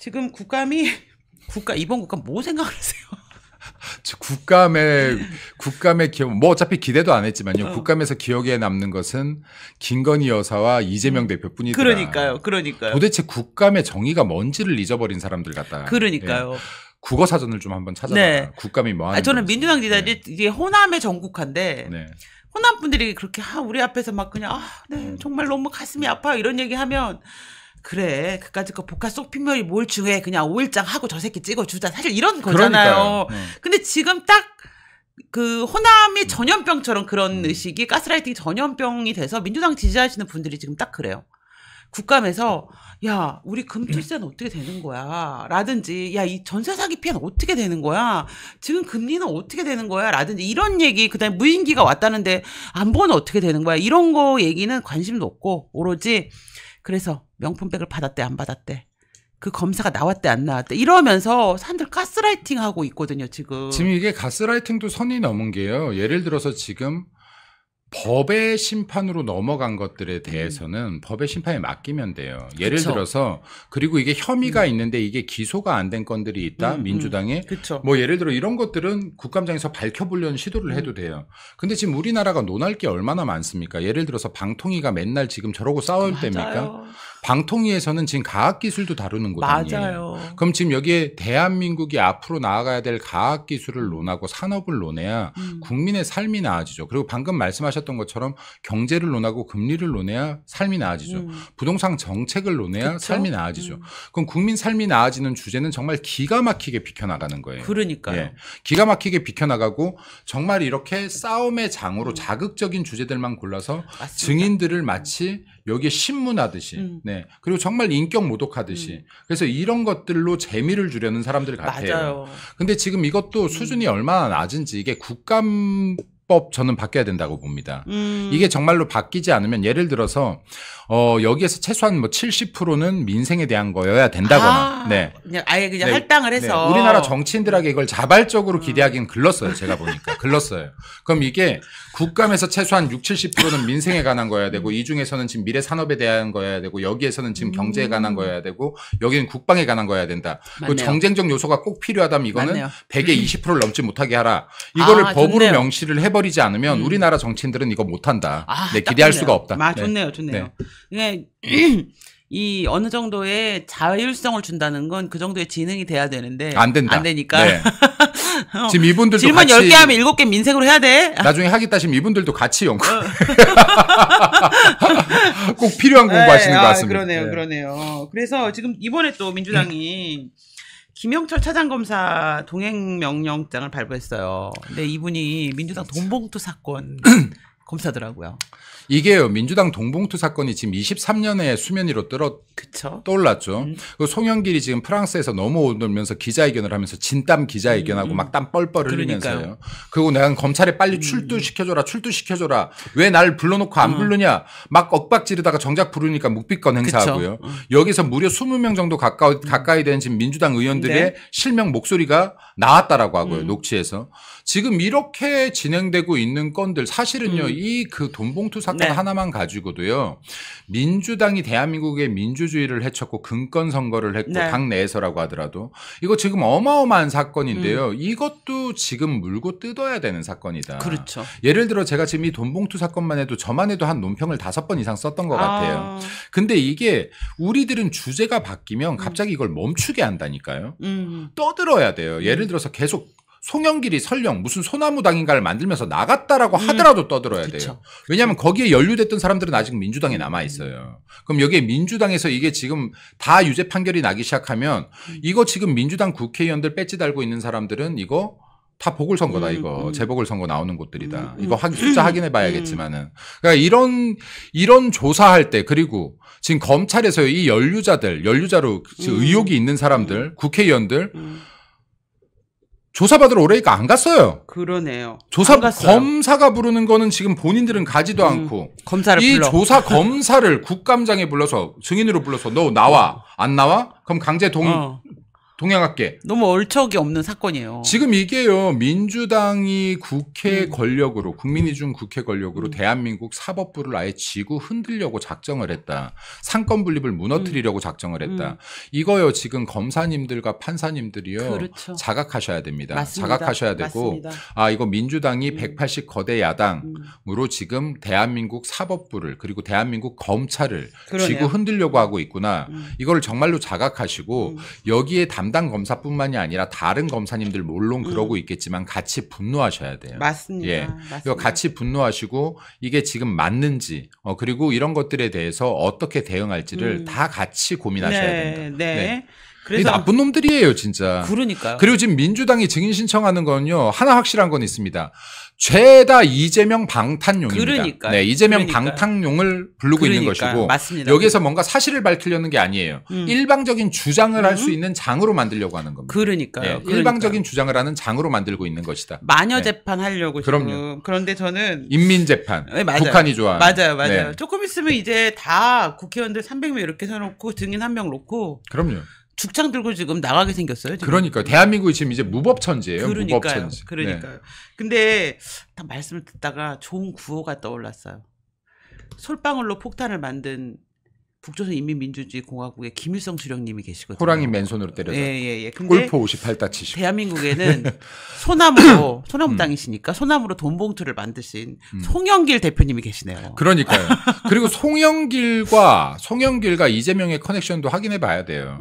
지금 이번 국감 뭐 생각하세요? 국감의 기억, 뭐 어차피 기대도 안 했지만요. 국감에서 기억에 남는 것은 김건희 여사와 이재명 대표뿐이더라. 그러니까요. 도대체 국감의 정의가 뭔지를 잊어버린 사람들 같다. 그러니까요. 예. 국어 사전을 좀 한번 찾아봐. 네. 국감이 뭐 하는 저는 건지. 민주당 지지자들이 이게 호남의 전국화인데 네. 호남 분들이 그렇게 우리 앞에서 막 그냥 네, 정말 너무 가슴이 아파요 이런 얘기하면 그래 그까짓 거 복화 쏙 핀머리 뭘 중요해 그냥 5일장 하고 저 새끼 찍어주자 사실 이런 거잖아요. 근데 지금 딱 그 호남이 전염병처럼 그런 의식이 가스라이팅 전염병이 돼서 민주당 지지하시는 분들이 지금 딱 그래요. 국감에서 야 우리 금투세는 어떻게 되는 거야 라든지 야 이 전세 사기 피해는 어떻게 되는 거야 지금 금리는 어떻게 되는 거야 라든지 이런 얘기 그다음에 무인기가 왔다는데 안보는 어떻게 되는 거야 이런 거 얘기는 관심도 없고 오로지 그래서 명품백을 받았대 안 받았대 그 검사가 나왔대 안 나왔대 이러면서 사람들 가스라이팅 하고 있거든요 지금. 지금 이게 가스라이팅도 선이 넘은 게요. 예를 들어서 지금 법의 심판으로 넘어간 것들에 대해서는 법의 심판에 맡기면 돼요. 예를 그쵸. 들어서 그리고 이게 혐의가 있는데 이게 기소가 안 된 건들이 있다. 민주당에. 그쵸. 뭐 예를 들어 이런 것들은 국감장에서 밝혀보려는 시도를 해도 돼요. 근데 지금 우리나라가 논할 게 얼마나 많습니까? 예를 들어서 방통위가 맨날 지금 저러고 싸울 때입니까? 방통위에서는 지금 과학기술도 다루는 곳 아니에요. 맞아요. 그럼 지금 여기에 대한민국이 앞으로 나아가야 될 과학기술을 논하고 산업을 논해야 국민의 삶이 나아지죠. 그리고 방금 말씀하셨던 것처럼 경제를 논하고 금리를 논해야 삶이 나아지죠. 부동산 정책을 논해야 그쵸? 삶이 나아지죠. 그럼 국민 삶이 나아지는 주제는 정말 기가 막히게 비켜나가는 거예요. 그러니까요. 예. 기가 막히게 비켜나가고 정말 이렇게 싸움의 장으로 자극적인 주제들만 골라서 맞습니다. 증인들을 마치 여기에 신문하듯이 네. 그리고 정말 인격 모독하듯이 그래서 이런 것들로 재미를 주려는 사람들 같아요. 맞아요. 근데 지금 이것도 수준이 얼마나 낮은지 이게 국감법 저는 바뀌어야 된다고 봅니다. 이게 정말로 바뀌지 않으면 예를 들어서 여기에서 최소한 뭐 70%는 민생에 대한 거여야 된다거나 네. 그냥 아예 그냥 네. 할당을 해서 네. 우리나라 정치인들에게 이걸 자발적으로 기대하기는 글렀어요. 제가 보니까. 글렀어요. 그럼 이게 국감에서 최소한 60-70%는 민생에 관한 거여야 되고 이 중에서는 지금 미래 산업에 대한 거여야 되고 여기에서는 지금 경제에 관한 거여야 되고 여기는 국방에 관한 거여야 된다. 그리고 정쟁적 요소가 꼭 필요하다면 이거는 맞네요. 100에 20%를 넘지 못하게 하라. 이거를 법으로 좋네요. 명시를 해버리지 않으면 우리나라 정치인들은 이거 못한다. 네, 기대할 수가 없다. 좋네요. 좋네요. 네. 이 어느 정도의 자율성을 준다는 건 그 정도의 지능이 돼야 되는데 안 된다. 안 되니까. 네. 지금 이분들도 질문 같이 10개 하면 7개 민생으로 해야 돼. 나중에 하겠다 싶으면 이분들도 같이 연구. 꼭 필요한 공부하시는 것 같습니다. 그러네요. 그래서 지금 이번에 또 민주당이 김영철 차장검사 동행명령장을 발부했어요. 근데 이분이 민주당 돈봉투 사건 검사더라고요. 이게요, 민주당 돈봉투 사건이 지금 23년에 수면 위로 떠올랐죠. 그 송영길이 지금 프랑스에서 넘어오면서 기자회견을 하면서 진땀 기자회견하고 막 땀 뻘뻘 흘리면서요. 그리고 내가 검찰에 빨리 출두시켜줘라. 왜 날 불러놓고 안 부르냐. 막 엇박 지르다가 정작 부르니까 묵비권 행사하고요. 여기서 무려 20명 정도 가까이 된 지금 민주당 의원들의 실명 목소리가 나왔다라고 하고요. 녹취해서. 지금 이렇게 진행되고 있는 건들 사실은요. 이 그 돈봉투 사건 하나만 가지고도요. 민주당이 대한민국의 민주주의를 해쳤고 금권 선거를 했고 당 내에서라고 하더라도 이거 지금 어마어마한 사건인데요. 이것도 지금 물고 뜯어야 되는 사건이다. 그렇죠. 예를 들어 제가 지금 이 돈봉투 사건만 해도 저만 해도 한 논평을 5번 이상 썼던 것 같아요. 근데 이게 우리들은 주제가 바뀌면 갑자기 이걸 멈추게 한다니까요. 떠들어야 돼요. 예를 들어서 계속 송영길이 설령 무슨 소나무당인가를 만들면서 나갔다라고 하더라도 떠들어야 돼요. 왜냐하면 거기에 연루됐던 사람들은 아직 민주당에 남아있어요. 그럼 여기에 민주당에서 이게 지금 다 유죄 판결이 나기 시작하면 이거 지금 민주당 국회의원들 배지 달고 있는 사람들은 이거 다 보궐선거다 이거. 재보궐선거 나오는 곳들이다. 이거 숫자 확인해 봐야겠지만은. 그러니까 이런 조사할 때 그리고 지금 검찰에서 이 연루자로 의혹이 있는 사람들, 국회의원들 조사받으러 오래니까 안 갔어요. 그러네요. 검사가 부르는 거는 지금 본인들은 가지도 않고 이 조사 검사를 국감장에 불러서 증인으로 불러서 너 나와 안 나와? 그럼 강제 동양학계. 너무 얼척이 없는 사건이에요. 지금 이게요. 민주당이 국회 권력으로 국민이 준 국회 권력으로 대한민국 사법부를 아예 지고 흔들려고 작정을 했다. 상권 분립을 무너뜨리려고 작정을 했다. 이거요. 지금 검사님들과 판사님들이요. 그렇죠. 자각하셔야 됩니다. 맞습니다. 자각하셔야 되고 맞습니다. 이거 민주당이 180 거대 야당으로 지금 대한민국 사법부를 그리고 대한민국 검찰을 그러네요. 지고 흔들려고 하고 있구나. 이걸 정말로 자각하시고 여기에 담당 검사뿐만이 아니라 다른 검사님들 물론 그러고 있겠지만 같이 분노하셔야 돼요. 맞습니다. 예. 맞습니다. 이거 같이 분노하시고 이게 지금 맞는지 그리고 이런 것들에 대해서 어떻게 대응할지를 다 같이 고민하셔야 된다. 네. 그래서 나쁜 놈들이에요, 진짜. 그러니까요. 그리고 지금 민주당이 증인 신청하는 건요. 하나 확실한 건 있습니다. 죄다 이재명 방탄용입니다. 그러니까요. 네, 이재명 방탄용을 부르고 있는 것이고 맞습니다. 여기에서 뭔가 사실을 밝히려는 게 아니에요. 일방적인 주장을 할 수 있는 장으로 만들려고 하는 겁니다. 그러니까요. 네, 일방적인 주장을 하는 장으로 만들고 있는 것이다. 마녀 재판 하려고 지금. 그럼요. 그런데 저는 인민재판. 네, 맞아요. 북한이 좋아. 맞아요. 네. 조금 있으면 이제 다 국회의원들 300명 이렇게 서놓고 증인 1명 놓고 그럼요. 죽창 들고 지금 나가게 생겼어요. 지금. 그러니까요. 대한민국이 지금 이제 무법천지예요. 무법천지. 그러니까요. 네. 근데 딱 말씀을 듣다가 좋은 구호가 떠올랐어요. 솔방울로 폭탄을 만든 북조선인민민주주의공화국의 김일성 수령님이 계시거든요. 호랑이 맨손으로 때려서. 예. 근데 골프 58다 치시고. 대한민국에는 소나무 땅이시니까 소나무로 돈봉투를 만드신 송영길 대표님이 계시네요. 그러니까요. 그리고 송영길과 이재명의 커넥션도 확인해 봐야 돼요.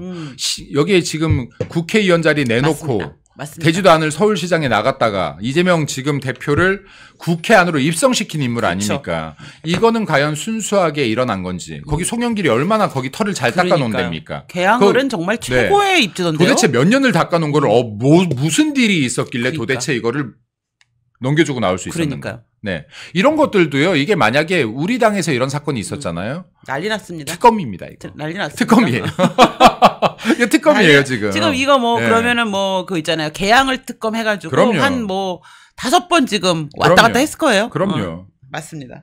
여기에 지금 국회의원 자리 내놓고 맞습니다. 되지도 않을 서울시장에 나갔다가 이재명 지금 대표를 국회 안으로 입성시킨 인물 아닙니까? 이거는 과연 순수하게 일어난 건지. 거기 송영길이 얼마나 거기 털을 잘 닦아놓은 데입니까? 개항을은 정말 최고의 입지던데요. 도대체 몇 년을 닦아놓은 거를 무슨 딜이 있었길래 도대체 이거를 넘겨주고 나올 수 있었는가? 네, 이런 것들도요. 이게 만약에 우리 당에서 이런 사건이 있었잖아요. 난리 났습니다. 특검입니다. 이거. 난리 났습니다. 특검이에요. 이거 특검이에요 지금. 지금 이거 그러면은 그 있잖아요. 개항을 특검 해가지고 한 5번 지금 왔다 갔다 했을 거예요. 그럼요. 맞습니다.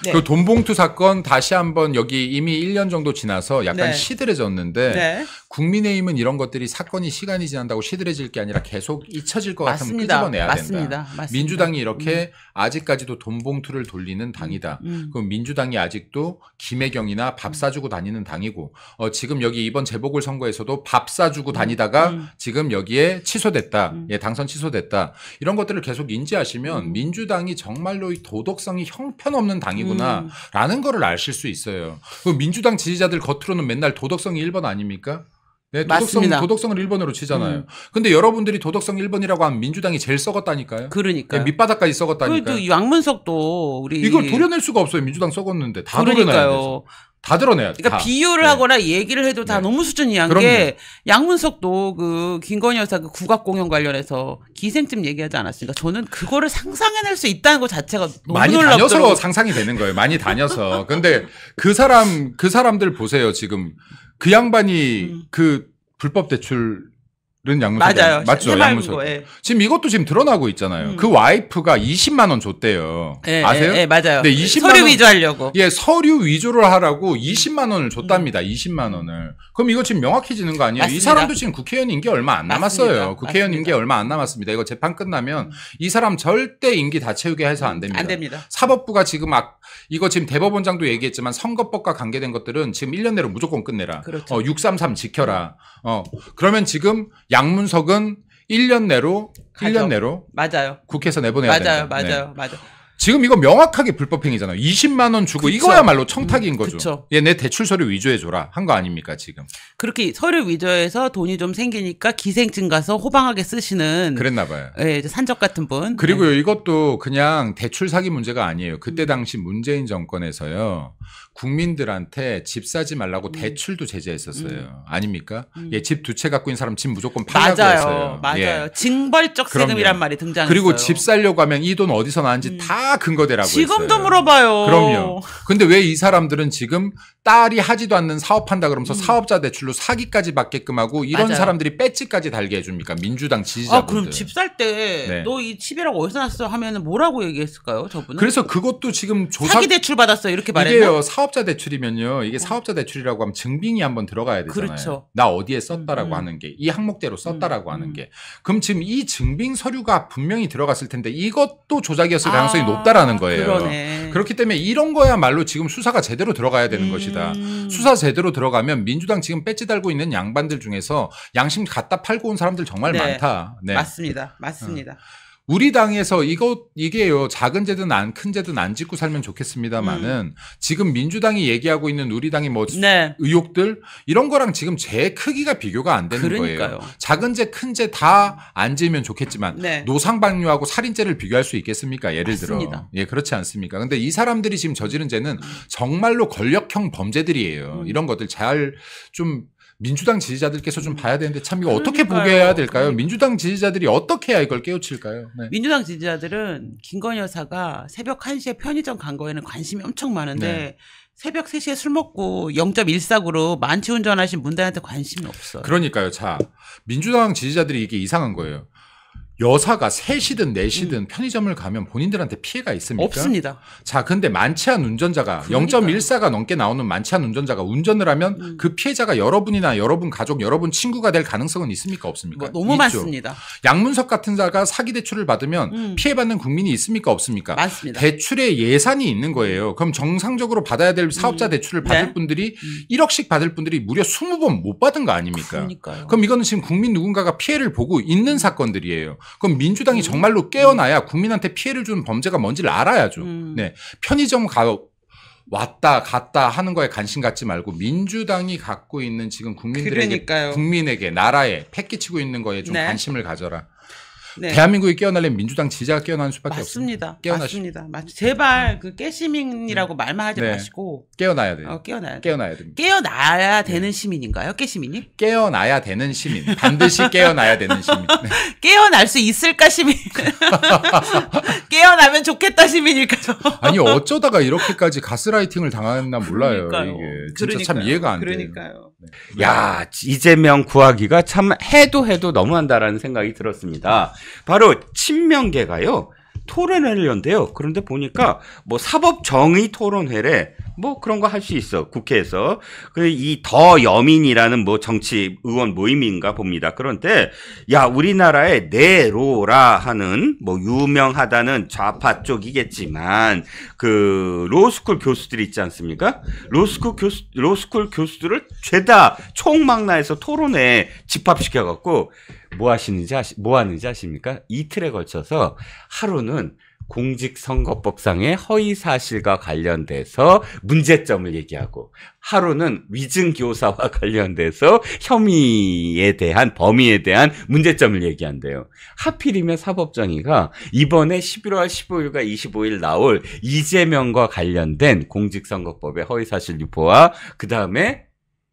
네. 그 돈봉투 사건 다시 한번 여기 이미 1년 정도 지나서 약간 시들해졌는데 국민의힘은 이런 것들이 사건이 시간이 지난다고 시들해질 게 아니라 계속 잊혀질 것 같으면 끄집어내야 된다. 민주당이 이렇게 아직까지도 돈봉투를 돌리는 당이다. 그럼 민주당이 아직도 김혜경이나 밥 사주고 다니는 당이고 지금 여기 이번 재보궐선거에서도 밥 사주고 다니다가 지금 여기에 취소됐다. 당선 취소됐다. 이런 것들을 계속 인지하시면 민주당이 정말로 도덕성이 형편없는 당이고 라는 거를 아실 수 있어요. 민주당 지지자들 겉으로는 맨날 도덕성이 1번 아닙니까? 네, 도덕성을 1번으로 치잖아요. 근데 여러분들이 도덕성 1번이라고 하면 민주당이 제일 썩었다니까요. 그러니까요. 네, 밑바닥까지 썩었다니까요. 그래도 양문석도 우리 이걸 도려낼 수가 없어요. 민주당 썩었는데 다 도려내야 돼서. 다 드러내야 돼. 그러니까 비유를 하거나 얘기를 해도 다 너무 수준이 한 게 양문석도 그 김건희 여사 그 국악 공연 관련해서 기생집 얘기하지 않았습니까? 저는 그거를 상상해낼 수 있다는 것 자체가 너무 많이 놀랍더라고요. 다녀서 상상이 되는 거예요. 많이 다녀서. 근데 그 사람들 보세요. 지금 그 양반이 그 불법 대출 양문석 맞아요. 맞죠? 양문석. 지금 이것도 지금 드러나고 있잖아요. 그 와이프가 20만 원 줬대요. 아세요? 네, 맞아요. 네, 20만 서류 원, 위조하려고. 예, 서류 위조를 하라고 20만 원을 줬답니다. 20만 원을. 그럼 이거 지금 명확해지는 거 아니에요? 맞습니다. 이 사람도 지금 국회의원 임기 얼마 안 남았어요. 맞습니다. 국회의원 임기 얼마 안 남았습니다. 이거 재판 끝나면 이 사람 절대 임기 다 채우게 해서 안 됩니다. 안 됩니다. 사법부가 지금 이거 지금 대법원장도 얘기했지만 선거법과 관계된 것들은 지금 1년 내로 무조건 끝내라. 그렇죠. 633 지켜라. 그러면 지금 양문석은 1년 내로 맞아요. 국회에서 내보내야 된다. 맞아요. 지금 이거 명확하게 불법행위잖아요. 20만 원 주고 이거야말로 청탁인 거죠. 그쵸. 얘 내 대출 서류 위조해줘라 한 거 아닙니까 지금. 그렇게 서류 위조해서 돈이 좀 생기니까 기생증 가서 호방하게 쓰시는. 그랬나 봐요. 예, 산적 같은 분. 그리고요 이것도 그냥 대출 사기 문제가 아니에요. 그때 당시 문재인 정권에서요. 국민들한테 집 사지 말라고 대출도 제재했었어요. 아닙니까? 예, 집 2채 갖고 있는 사람 집 무조건 팔라고 했어요. 맞아요. 예. 징벌적 세금이란 말이 등장했어요. 그리고 집 살려고 하면 이 돈 어디서 나왔는지 다 다 근거대라고 지금도 했어요. 물어봐요. 그럼요. 근데 왜 이 사람들은 지금 딸이 하지도 않는 사업한다 그러면서 사업자 대출로 사기까지 받게끔 하고 이런 맞아요. 사람들이 배지까지 달게 해줍니까? 민주당 지지자분들. 그럼 집 살 때 너 이 집이라고 어디서 났어 하면은 뭐라고 얘기했을까요? 저분은? 그래서 그것도 지금 사기 대출 받았어요 이렇게 말했나? 이게요. 사업자 대출이면요. 이게 사업자 대출이라고 하면 증빙이 한번 들어가야 되잖아요. 그렇죠. 나 어디에 썼다라고 하는 게 이 항목대로 썼다라고 하는 게. 그럼 지금 이 증빙 서류가 분명히 들어갔을 텐데 이것도 조작이었을 가능성이 높다라는 거예요. 그러네. 그렇기 때문에 이런 거야말로 지금 수사가 제대로 들어가야 되는 것이다. 수사 제대로 들어가면 민주당 지금 배지 달고 있는 양반들 중에서 양심 갖다 팔고 온 사람들 정말 많다. 네. 맞습니다. 맞습니다. 우리 당에서 이게요, 작은 죄든 큰 죄든 안 짓고 살면 좋겠습니다만은 지금 민주당이 얘기하고 있는 우리 당의 뭐 의혹들 이런 거랑 지금 죄 크기가 비교가 안 되는 거예요. 작은 죄, 큰 죄 다 안 지으면 좋겠지만 노상방뇨하고 살인죄를 비교할 수 있겠습니까? 예를 들어. 예, 그렇지 않습니까? 근데 이 사람들이 지금 저지른 죄는 정말로 권력형 범죄들이에요. 이런 것들 잘 좀 민주당 지지자들께서 좀 봐야 되는데 참 이거 어떻게 보게 해야 될까요? 민주당 지지자들이 어떻게 해야 이걸 깨우칠까요? 네. 민주당 지지자들은 김건희 여사가 새벽 1시에 편의점 간 거에는 관심이 엄청 많은데 새벽 3시에 술 먹고 0.14으로 만취 운전하신 문단한테 관심이 없어요. 그러니까요. 자, 민주당 지지자들이 이게 이상한 거예요. 여사가 3시든 4시든 편의점을 가면 본인들한테 피해가 있습니까? 없습니다. 자, 근데 만취한 운전자가 0.14가 넘게 나오는 만취한 운전자가 운전을 하면 그 피해자가 여러분이나 여러분 가족, 여러분 친구가 될 가능성은 있습니까? 없습니까? 너무 있죠. 많습니다. 양문석 같은 자가 사기 대출을 받으면 피해받는 국민이 있습니까? 없습니까? 많습니다. 대출에 예산이 있는 거예요. 그럼 정상적으로 받아야 될 사업자 대출을 받을 분들이 1억씩 받을 분들이 무려 20번 못 받은 거 아닙니까? 그러니까요. 그럼 이거는 지금 국민 누군가가 피해를 보고 있는 사건들이에요. 그럼 민주당이 정말로 깨어나야 국민한테 피해를 주는 범죄가 뭔지를 알아야죠. 네. 편의점 왔다 갔다 하는 거에 관심 갖지 말고 민주당이 갖고 있는 지금 국민에게 나라에 패끼치고 있는 거에 좀 관심을 가져라. 네. 대한민국이 깨어나려면 민주당 지지자가 깨어나는 수밖에 없습니다. 맞습니다. 제발 그 깨시민이라고 말만 하지 마시고 깨어나야 돼요. 깨어나야 됩니다. 깨어나야 되는 시민인가요? 깨시민이? 깨어나야 되는 시민. 반드시 깨어나야 되는 시민. 네. 깨어날 수 있을까 시민? 깨어나면 좋겠다 시민일까요? 아니 어쩌다가 이렇게까지 가스라이팅을 당했나 몰라요. 이게 진짜 참 이해가 안 돼요. 그러니까요. 네. 야, 이재명 구하기가 참 해도 너무한다라는 생각이 들었습니다. 바로 친명계가요 토론회를 연대요. 그런데 보니까 뭐 사법정의 토론회래 뭐 그런 거 할 수 있어 국회에서. 이 더 여민이라는 뭐 정치 의원 모임인가 봅니다. 그런데 야 우리나라의 네로라 하는 뭐 유명하다는 좌파 쪽이겠지만 그 로스쿨 교수들이 있지 않습니까? 로스쿨 교수들을 죄다 총망라해서 토론회에 집합시켜 갖고 뭐 하는지 아십니까? 이틀에 걸쳐서 하루는 공직선거법상의 허위사실과 관련돼서 문제점을 얘기하고 하루는 위증교사와 관련돼서 혐의에 대한 범위에 대한 문제점을 얘기한대요. 하필이면 사법정의가 이번에 11월 15일과 25일 나올 이재명과 관련된 공직선거법의 허위사실 유포와 그 다음에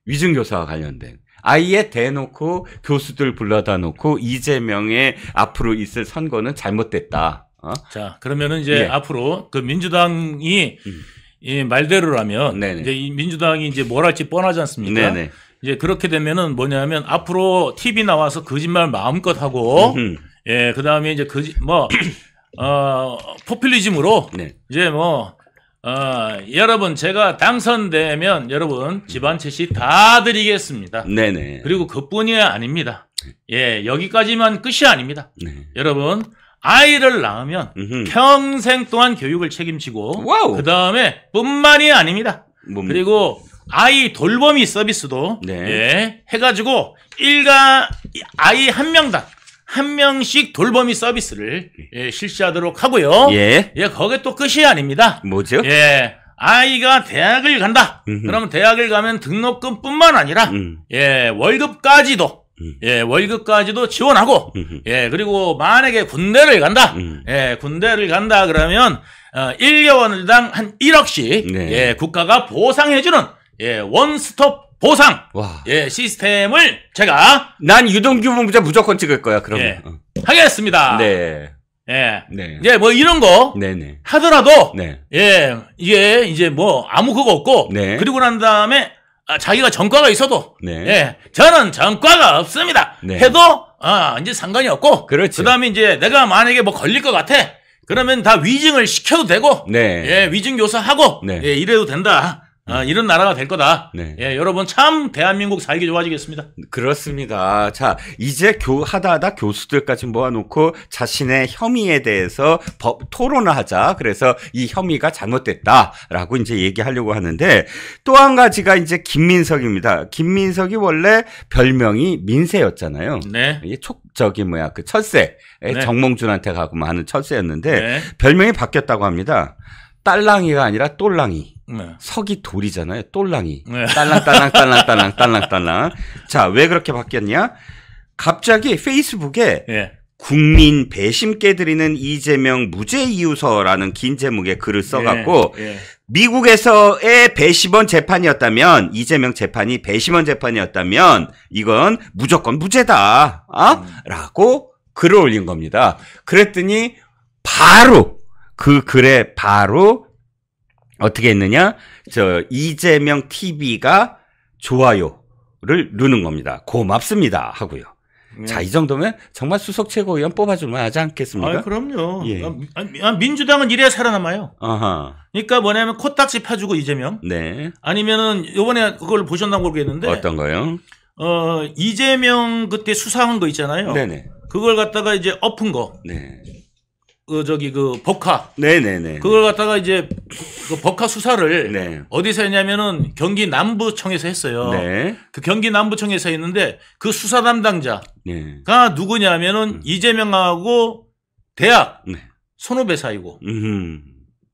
위증교사와 관련된 아예 대놓고 교수들 불러다 놓고 이재명의 앞으로 있을 선거는 잘못됐다. 자, 그러면은 이제 앞으로 그 민주당이 이 말대로라면 이제 이 민주당이 이제 뭘 할지 뻔하지 않습니까? 이제 그렇게 되면은 뭐냐면 앞으로 TV 나와서 거짓말 마음껏 하고 그다음에 이제 포퓰리즘으로 이제 여러분 제가 당선되면 여러분 집 한 채씩 다 드리겠습니다. 그리고 그뿐이 아닙니다. 여기까지만 끝이 아닙니다. 여러분 아이를 낳으면 평생 동안 교육을 책임지고 그 다음에 뿐만이 아닙니다. 그리고 아이 돌보미 서비스도 해가지고 아이 한 명당 한 명씩 돌보미 서비스를 실시하도록 하고요. 거기에 또 끝이 아닙니다. 뭐죠? 아이가 대학을 간다. 그러면 대학을 가면 등록금뿐만 아니라 월급까지도 지원하고 그리고 만약에 군대를 간다. 군대를 간다 그러면 1개월당 한 1억씩 국가가 보상해주는 원스톱 보상 시스템을 제가 난 유동규 본부장 무조건 찍을 거야. 그러면 하겠습니다. 네. 예. 네. 이제 뭐 이런 거 네네. 하더라도 네. 예, 이게 이제 뭐 아무 그거 없고 네. 그리고 난 다음에 자기가 전과가 있어도 네. 예, 저는 전과가 없습니다. 네. 해도 이제 상관이 없고 그렇죠. 그다음에 이제 내가 만약에 뭐 걸릴 것 같아. 그러면 다 위증을 시켜도 되고 네. 예, 위증 교사하고 네. 예, 이래도 된다. 이런 나라가 될 거다. 네. 예, 여러분 참 대한민국 살기 좋아지겠습니다. 그렇습니다. 자, 이제 하다 교수들까지 모아놓고 자신의 혐의에 대해서 토론을 하자. 그래서 이 혐의가 잘못됐다라고 이제 얘기하려고 하는데 또 한 가지가 이제 김민석입니다. 김민석이 원래 별명이 민세였잖아요. 네. 이게 그 철새. 네. 정몽준한테 가고 하는 철새였는데 네. 별명이 바뀌었다고 합니다. 딸랑이가 아니라 똘랑이. 네. 석이 돌이잖아요. 똘랑이. 네. 딸랑. 자, 왜 그렇게 바뀌었냐? 갑자기 페이스북에 예. 국민 배심 깨드리는 이재명 무죄 이유서라는 긴 제목의 글을 써갖고 예. 미국에서의 배심원 재판이었다면 이재명 재판이 배심원 재판이었다면 이건 무조건 무죄다. 라고 글을 올린 겁니다. 그랬더니 바로 그 글에 바로 어떻게 했느냐? 이재명 TV가 좋아요를 누른 겁니다. 고맙습니다. 하고요. 네. 자, 이 정도면 정말 수석 최고위원 뽑아줄만 하지 않겠습니까? 그럼요. 예. 민주당은 이래야 살아남아요. 아하. 그러니까 뭐냐면 코딱지 파주고 이재명. 네. 아니면은 요번에 그걸 보셨나 모르겠는데. 어떤 거요? 이재명 그때 수사한 거 있잖아요. 네네. 그걸 갖다가 이제 엎은 거. 네. 법카. 네네네. 그걸 갖다가 이제 그 법카 수사를 네. 어디서 했냐면은 경기 남부청에서 했어요. 네. 그 경기 남부청에서 했는데 그 수사 담당자가 네. 누구냐면은 이재명하고 대학 네. 선후배 사이고 음.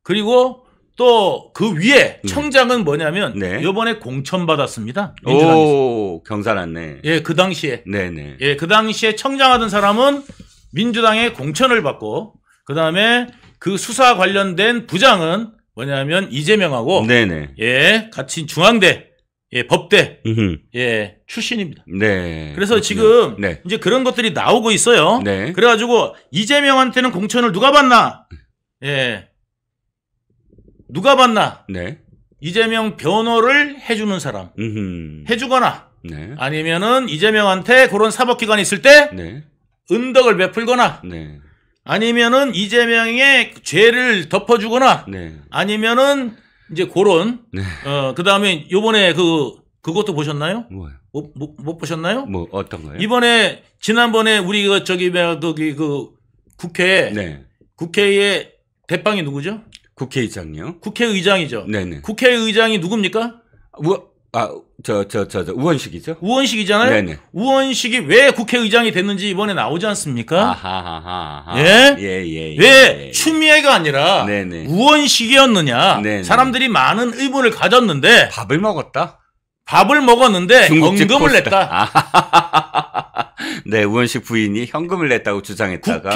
그리고 또 그 위에 청장은 뭐냐면 네. 이번에 공천 받았습니다. 민주당에서. 오, 경사났네. 예, 그 당시에. 네네. 예, 그 당시에 청장하던 사람은 민주당의 공천을 받고 그다음에 그 수사 관련된 부장은 뭐냐면 이재명하고 네네. 예, 같이 중앙대 예, 법대 음흠. 예, 출신입니다. 네. 그래서 그렇군요. 지금 네. 이제 그런 것들이 나오고 있어요. 네. 그래가지고 이재명한테는 공천을 누가 받나? 예, 누가 받나? 네. 이재명 변호를 해주는 사람 음흠. 해주거나 네. 아니면은 이재명한테 그런 사법기관이 있을 때 네. 은덕을 베풀거나 네. 아니면은 이재명의 죄를 덮어주거나 네. 아니면은 이제 그런 네. 그다음에 요번에 그것도 보셨나요? 뭐요? 못 보셨나요? 뭐 어떤 거요? 이번에 지난번에 우리 국회 네. 국회의 대빵이 누구죠? 국회의장요? 국회의장이죠. 네네. 국회의장이 누굽니까? 우원식이죠? 우원식이잖아요. 네네. 우원식이 왜 국회의장이 됐는지 이번에 나오지 않습니까? 아하하하. 예? 예. 왜 추미애가 아니라 네네. 우원식이었느냐? 네네. 사람들이 많은 의문을 가졌는데 밥을 먹었다? 밥을 먹었는데 중국집 현금을 코스다. 냈다. 네, 우원식 부인이 현금을 냈다고 주장했다가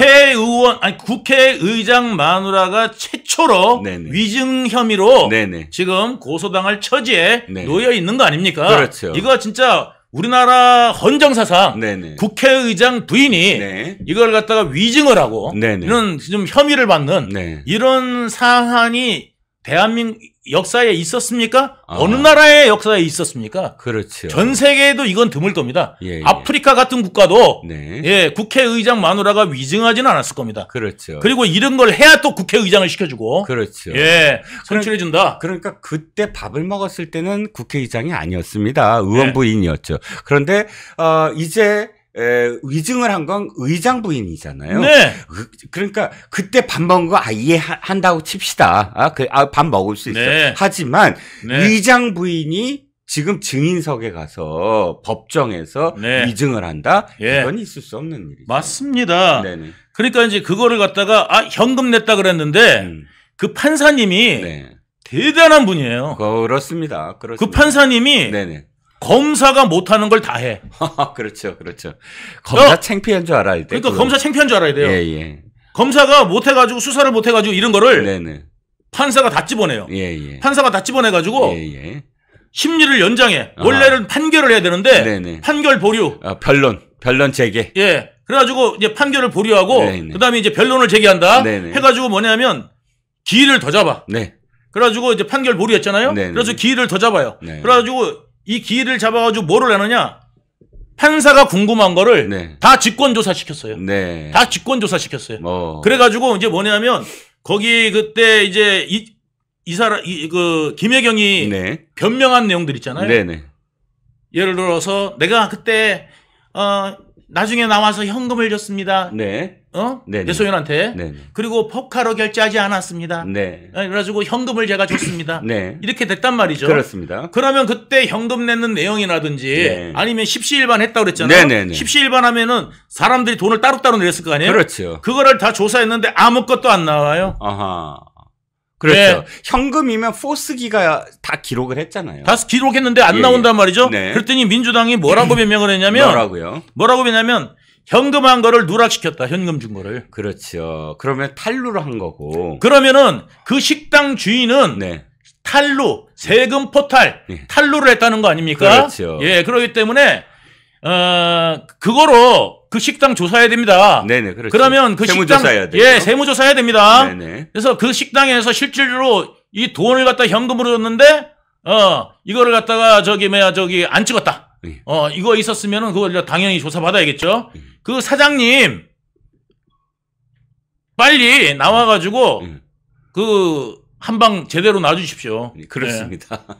국회의장 마누라가 최초로 네네. 위증 혐의로 네네. 지금 고소당할 처지에 네네. 놓여 있는 거 아닙니까? 그렇죠. 이거 진짜 우리나라 헌정사상 네네. 국회의장 부인이 네. 이걸 갖다가 위증을 하고 네네. 이런 좀 혐의를 받는 네. 이런 사안이 대한민국 역사에 있었습니까? 어느 나라의 역사에 있었습니까? 그렇죠. 전 세계에도 이건 드물 겁니다. 예. 아프리카 같은 국가도 네. 예, 국회의장 마누라가 위증하지는 않았을 겁니다. 그렇죠. 그리고 이런 걸 해야 또 국회의장을 시켜주고 그렇죠. 예, 선출해준다. 그러니까 그때 밥을 먹었을 때는 국회의장이 아니었습니다. 의원 부인이었죠. 그런데 이제 위증을 한 건 의장 부인이잖아요. 네. 그러니까 그때 밥 먹은 거 이해한다고 칩시다. 밥 먹을 수 있어요. 네. 하지만 네. 의장 부인이 지금 증인석에 가서 법정에서 네. 위증을 한다? 예. 이건 있을 수 없는 일이죠. 맞습니다. 네네. 그러니까 이제 그거를 갖다가 현금 냈다 그랬는데 그 판사님이 네. 대단한 분이에요. 그렇습니다. 그 판사님이 네네. 검사가 못하는 걸 다 해. 그렇죠. 검사 창피한 줄 알아야 돼. 그러니까 검사 창피한 줄 알아야 돼요. 예. 검사가 못해가지고 수사를 못해가지고 이런 거를 네네. 판사가 다 집어내요. 예. 판사가 다 집어내가지고 예. 심리를 연장해. 원래는 판결을 해야 되는데 네네. 판결 보류. 변론 재개. 예. 그래가지고 이제 판결을 보류하고 네네. 그다음에 이제 변론을 제기한다. 네네. 해가지고 뭐냐면 기일을 더 잡아. 네. 그래가지고 이제 판결 보류했잖아요. 네네. 그래서 기일을 더 잡아요. 네. 그래가지고 이 기일을 잡아가지고 뭐를 내느냐? 판사가 궁금한 거를 네. 다 직권조사 시켰어요. 네. 다 직권조사 시켰어요. 그래가지고 이제 뭐냐면 거기 그때 이제 이 사람 그 김혜경이 네. 변명한 내용들 있잖아요. 네네. 예를 들어서 내가 그때 나중에 나와서 현금을 줬습니다. 네. 내소연한테. 네네. 그리고 포카로 결제하지 않았습니다. 네. 그래가지고 현금을 제가 줬습니다. 네. 이렇게 됐단 말이죠. 그렇습니다. 그러면 그때 현금 내는 내용이라든지 네. 아니면 십시일반 했다고 그랬잖아요. 네네네. 십시일반 하면은 사람들이 돈을 따로따로 냈을 거 아니에요? 그렇죠. 그거를 다 조사했는데 아무것도 안 나와요. 아하. 그렇죠. 네. 현금이면 포스기가 다 기록을 했잖아요. 다 기록했는데 안 나온단 말이죠. 네. 그랬더니 민주당이 뭐라고 변명을 했냐면 뭐라고 했냐면 현금한 거를 누락시켰다. 현금 준 거를. 그렇죠. 그러면 탈루를 한 거고. 그러면은 그 식당 주인은 네. 탈루, 세금 포탈, 네. 탈루를 했다는 거 아닙니까? 그렇죠. 예, 그렇기 때문에 그거로 그 식당 조사해야 됩니다. 네네, 그렇죠. 그러면 그 세무조사해야 돼요. 예, 세무조사해야 됩니다. 네네. 그래서 그 식당에서 실질로 이 돈을 갖다 현금으로 줬는데 이거를 갖다가 저기 안 찍었다. 이거 있었으면은 그거 당연히 조사받아야겠죠. 그 사장님 빨리 나와가지고 그 한방 제대로 놔주십시오. 그렇습니다. 네.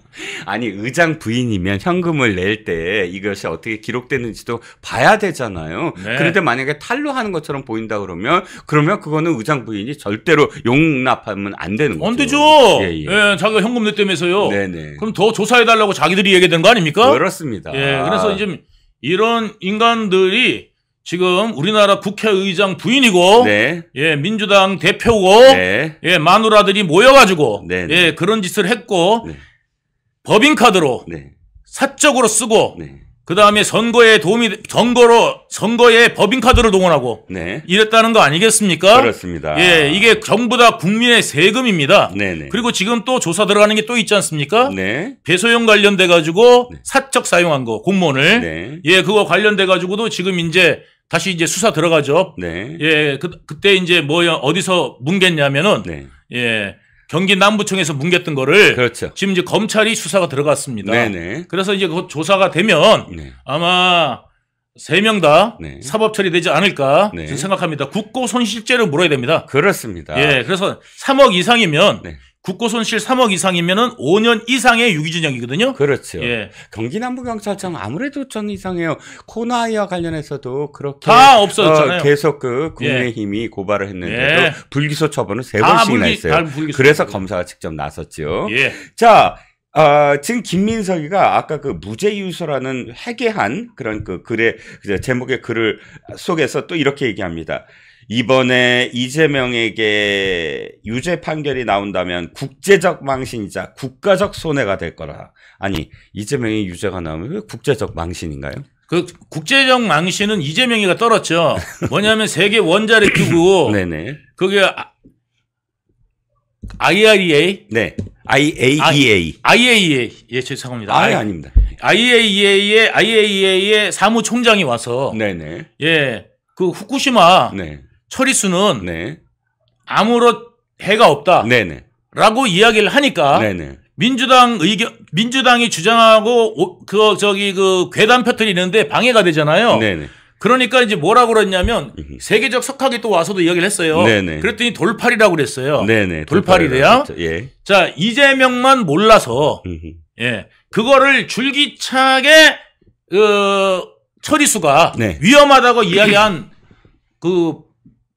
아니 의장 부인이면 현금을 낼 때 이것이 어떻게 기록되는지도 봐야 되잖아요. 네. 그런데 만약에 탈루하는 것처럼 보인다 그러면 그거는 의장 부인이 절대로 용납하면 안 되는 거죠. 안 되죠. 예, 자기가 현금 냈다면서요. 네네. 그럼 더 조사해달라고 자기들이 얘기되는 거 아닙니까? 그렇습니다. 예, 그래서 이제 이런 인간들이 지금 우리나라 국회의장 부인이고, 네. 예, 민주당 대표고, 네. 예, 마누라들이 모여가지고, 네. 예, 그런 짓을 했고, 네. 법인카드로 네. 사적으로 쓰고, 네. 그 다음에 선거에 법인카드를 동원하고, 네. 이랬다는 거 아니겠습니까? 그렇습니다. 예, 이게 전부 다 국민의 세금입니다. 네네. 그리고 지금 또 조사 들어가는 게 또 있지 않습니까? 네. 배소용 관련돼가지고, 네. 사적 사용한 거, 공무원을. 네. 예, 그거 관련돼가지고도 지금 이제 다시 이제 수사 들어가죠. 네. 예, 그때 이제 어디서 뭉갰냐면은, 네. 예, 경기 남부청에서 뭉갰던 거를. 그렇죠. 지금 이제 검찰이 수사가 들어갔습니다. 네네. 그래서 이제 그 조사가 되면 네. 아마 3명 다 네. 사법 처리되지 않을까 네. 생각합니다. 국고손실죄를 물어야 됩니다. 그렇습니다. 예, 그래서 3억 이상이면 네. 국고손실 3억 이상이면은 5년 이상의 유기징역이거든요. 그렇죠. 예. 경기 남부경찰청 아무래도 전 이상해요. 코나이와 관련해서도 그렇게 다 없어졌잖아요. 계속 그 국민의힘이 고발을 했는데도 예. 불기소 처분을 3번씩이나 했어요. 그래서 검사가 직접 나섰죠. 예. 자, 지금 김민석이가 아까 그 무죄유서라는 회개한 그런 그 글의 제목의 글을 속에서 또 이렇게 얘기합니다. 이번에 이재명에게 유죄 판결이 나온다면 국제적 망신이자 국가적 손해가 될 거라. 아니, 이재명이 유죄가 나오면 왜 국제적 망신인가요? 그 국제적 망신은 이재명이가 떨었죠. 뭐냐면 세계 원자력 기구 네네. 그게 IAEA 네. IAEA. IAEA. 예, 죄송합니다. 아닙니다. IAEA의 사무총장이 와서 네네. 예, 그 후쿠시마 네. 처리수는 네. 아무런 해가 없다. 네네. 라고 이야기를 하니까 네네. 민주당이 주장하고 그 괴담 펴뜨리는데 방해가 되잖아요. 네네. 그러니까 이제 뭐라고 그랬냐면 세계적 석학이 또 와서도 이야기를 했어요. 네네. 그랬더니 돌팔이라고 그랬어요. 네네. 돌팔이래요. 예. 자, 이재명만 몰라서 예. 그거를 줄기차게 처리수가 네. 위험하다고 이야기한 그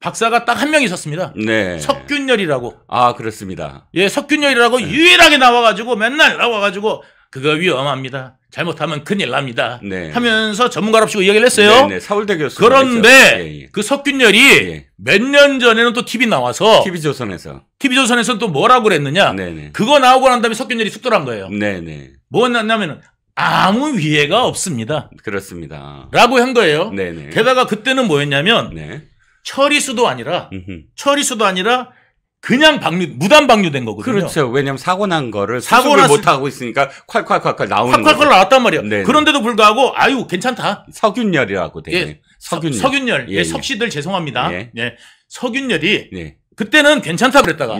박사가 딱 한 명 있었습니다. 네. 석균열이라고. 아, 그렇습니다. 예, 석균열이라고 유일하게 나와가지고 맨날 나와가지고 그거 위험합니다. 잘못하면 큰일 납니다. 네. 하면서 전문가랍시고 이야기를 했어요. 네, 서울대 교수. 그런데 그 석균열이 몇 년 전에는 또 TV 나와서 TV조선에서는 또 뭐라고 그랬느냐. 네네. 그거 나오고 난 다음에 석균열이 툭돌한 거예요. 네네. 뭐였냐면은 아무 위해가 없습니다. 그렇습니다. 라고 한 거예요. 네네. 게다가 그때는 뭐였냐면 네. 처리수도 아니라 그냥 무단 방류된 거거든요. 그렇죠. 왜냐하면 사고 난 거를 수습을 못 하고 있으니까 콸콸콸콸 나오는 거죠. 콸콸콸 나왔단 말이에요. 네네. 그런데도 불구하고 아유 괜찮다. 석균열이라고 되게. 예. 서균열. 예, 석씨들 죄송합니다. 예. 서균열이 그때는 괜찮다 그랬다가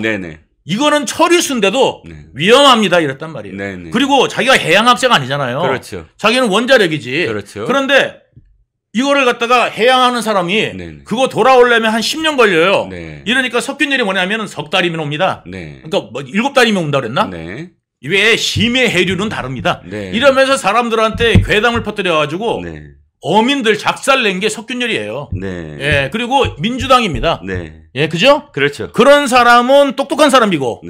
이거는 처리수인데도 위험합니다 이랬단 말이에요. 그리고 자기가 해양학자가 아니잖아요. 그렇죠. 자기는 원자력이지. 그렇죠. 그런데 이거를 갖다가 해양하는 사람이 그거 돌아오려면 한 10년 걸려요. 이러니까 석균열이 뭐냐면 석 달이면 옵니다. 그러니까 뭐 7달이면 온다 그랬나? 왜 심해 해류는 다릅니다. 이러면서 사람들한테 괴담을 퍼뜨려가지고 어민들 작살 낸 게 석균열이에요. 예, 그리고 민주당입니다. 예, 그죠? 그렇죠. 그런 사람은 똑똑한 사람이고,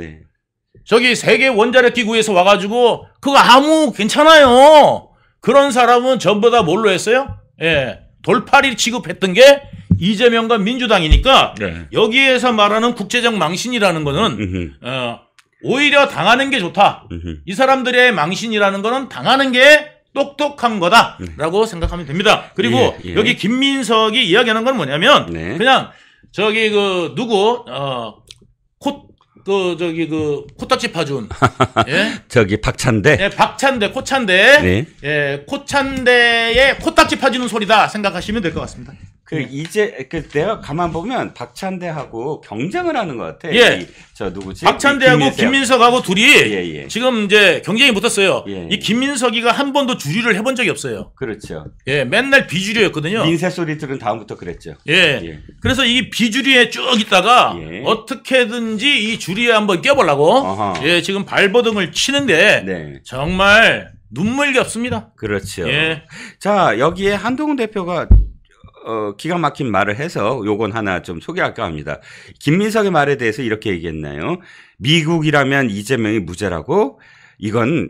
저기 세계 원자력 기구에서 와가지고 그거 아무 괜찮아요. 그런 사람은 전부 다 뭘로 했어요? 예, 돌팔이 취급했던 게 이재명과 민주당이니까 여기에서 말하는 국제적 망신이라는 거는 오히려 당하는 게 좋다. 이 사람들의 망신이라는 거는 당하는 게 똑똑한 거다라고 생각하면 됩니다. 그리고 여기 김민석이 이야기하는 건 뭐냐면 그냥 저기 그 누구 코딱지 파준 저기 박찬대 코찬대 예, 코찬대의 코딱지 파주는 소리다 생각하시면 될 것 같습니다. 내가 가만 보면 박찬대하고 경쟁을 하는 것 같아. 저 누구지? 박찬대하고 김민석하고 둘이 지금 이제 경쟁이 붙었어요. 이 김민석이가 한 번도 주류를 해본 적이 없어요. 그렇죠. 예, 맨날 비주류였거든요. 민세 소리들은 다음부터 그랬죠. 그래서 이 비주류에 쭉 있다가 어떻게든지 이 주류에 한번 껴보려고 지금 발버둥을 치는데 정말 눈물겹습니다. 그렇죠. 자, 여기에 한동훈 대표가 기가 막힌 말을 해서 요건 하나 좀 소개할까 합니다. 김민석의 말에 대해서 이렇게 얘기했나요? 미국이라면 이재명이 무죄라고? 이건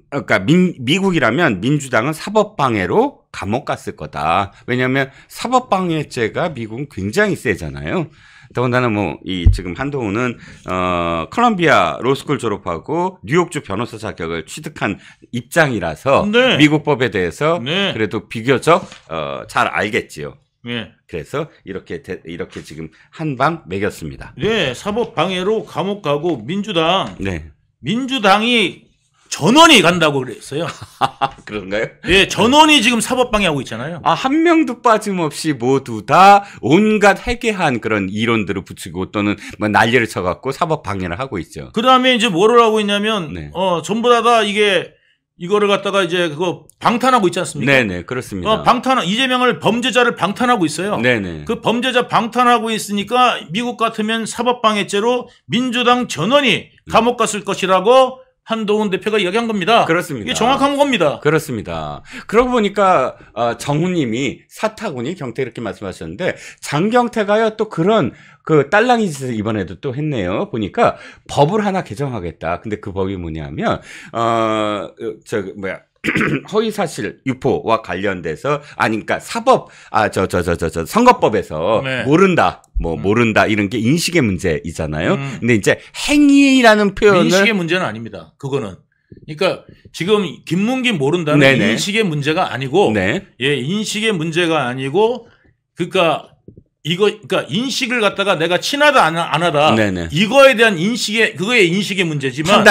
그러니까 미국이라면 민주당은 사법방해로 감옥 갔을 거다. 왜냐하면 사법방해죄가 미국은 굉장히 세잖아요. 더군다나 지금 한동훈은, 컬럼비아 로스쿨 졸업하고 뉴욕주 변호사 자격을 취득한 입장이라서 미국 법에 대해서 그래도 비교적, 잘 알겠지요. 그래서 이렇게 지금 한 방 매겼습니다. 사법방해로 감옥 가고 민주당이 전원이 간다고 그랬어요. 그런가요? 전원이 지금 사법방해하고 있잖아요. 한 명도 빠짐없이 모두 다 온갖 해괴한 그런 이론들을 붙이고 또는 뭐 난리를 쳐갖고 사법방해를 하고 있죠. 그 다음에 이제 뭐를 하고 있냐면, 전부 다 이거를 갖다가 이제 그거 방탄하고 있지 않습니까? 그렇습니다. 이재명을 범죄자를 방탄하고 있어요. 그 범죄자 방탄하고 있으니까 미국 같으면 사법방해죄로 민주당 전원이 감옥 갔을 것이라고 한동훈 대표가 이야기한 겁니다. 그렇습니다. 이게 정확한 겁니다. 그렇습니다. 그러고 보니까 정우님이 사타구니 경태 이렇게 말씀하셨는데 장경태가요 또 그런 그 딸랑이 짓을 이번에도 또 했네요. 보니까 법을 하나 개정하겠다. 근데 그 법이 뭐냐면 허위사실 유포와 관련돼서 그러니까 선거법에서 모른다 이런 게 인식의 문제이잖아요. 근데 이제 행위라는 표현을 인식의 문제는 아닙니다. 그거는. 그러니까 지금 김문긴 모른다는 인식의 문제가 아니고 인식의 문제가 아니고 그러니까 인식을 갖다가 내가 친하다 안 하다 이거에 대한 그거의 인식의 문제지만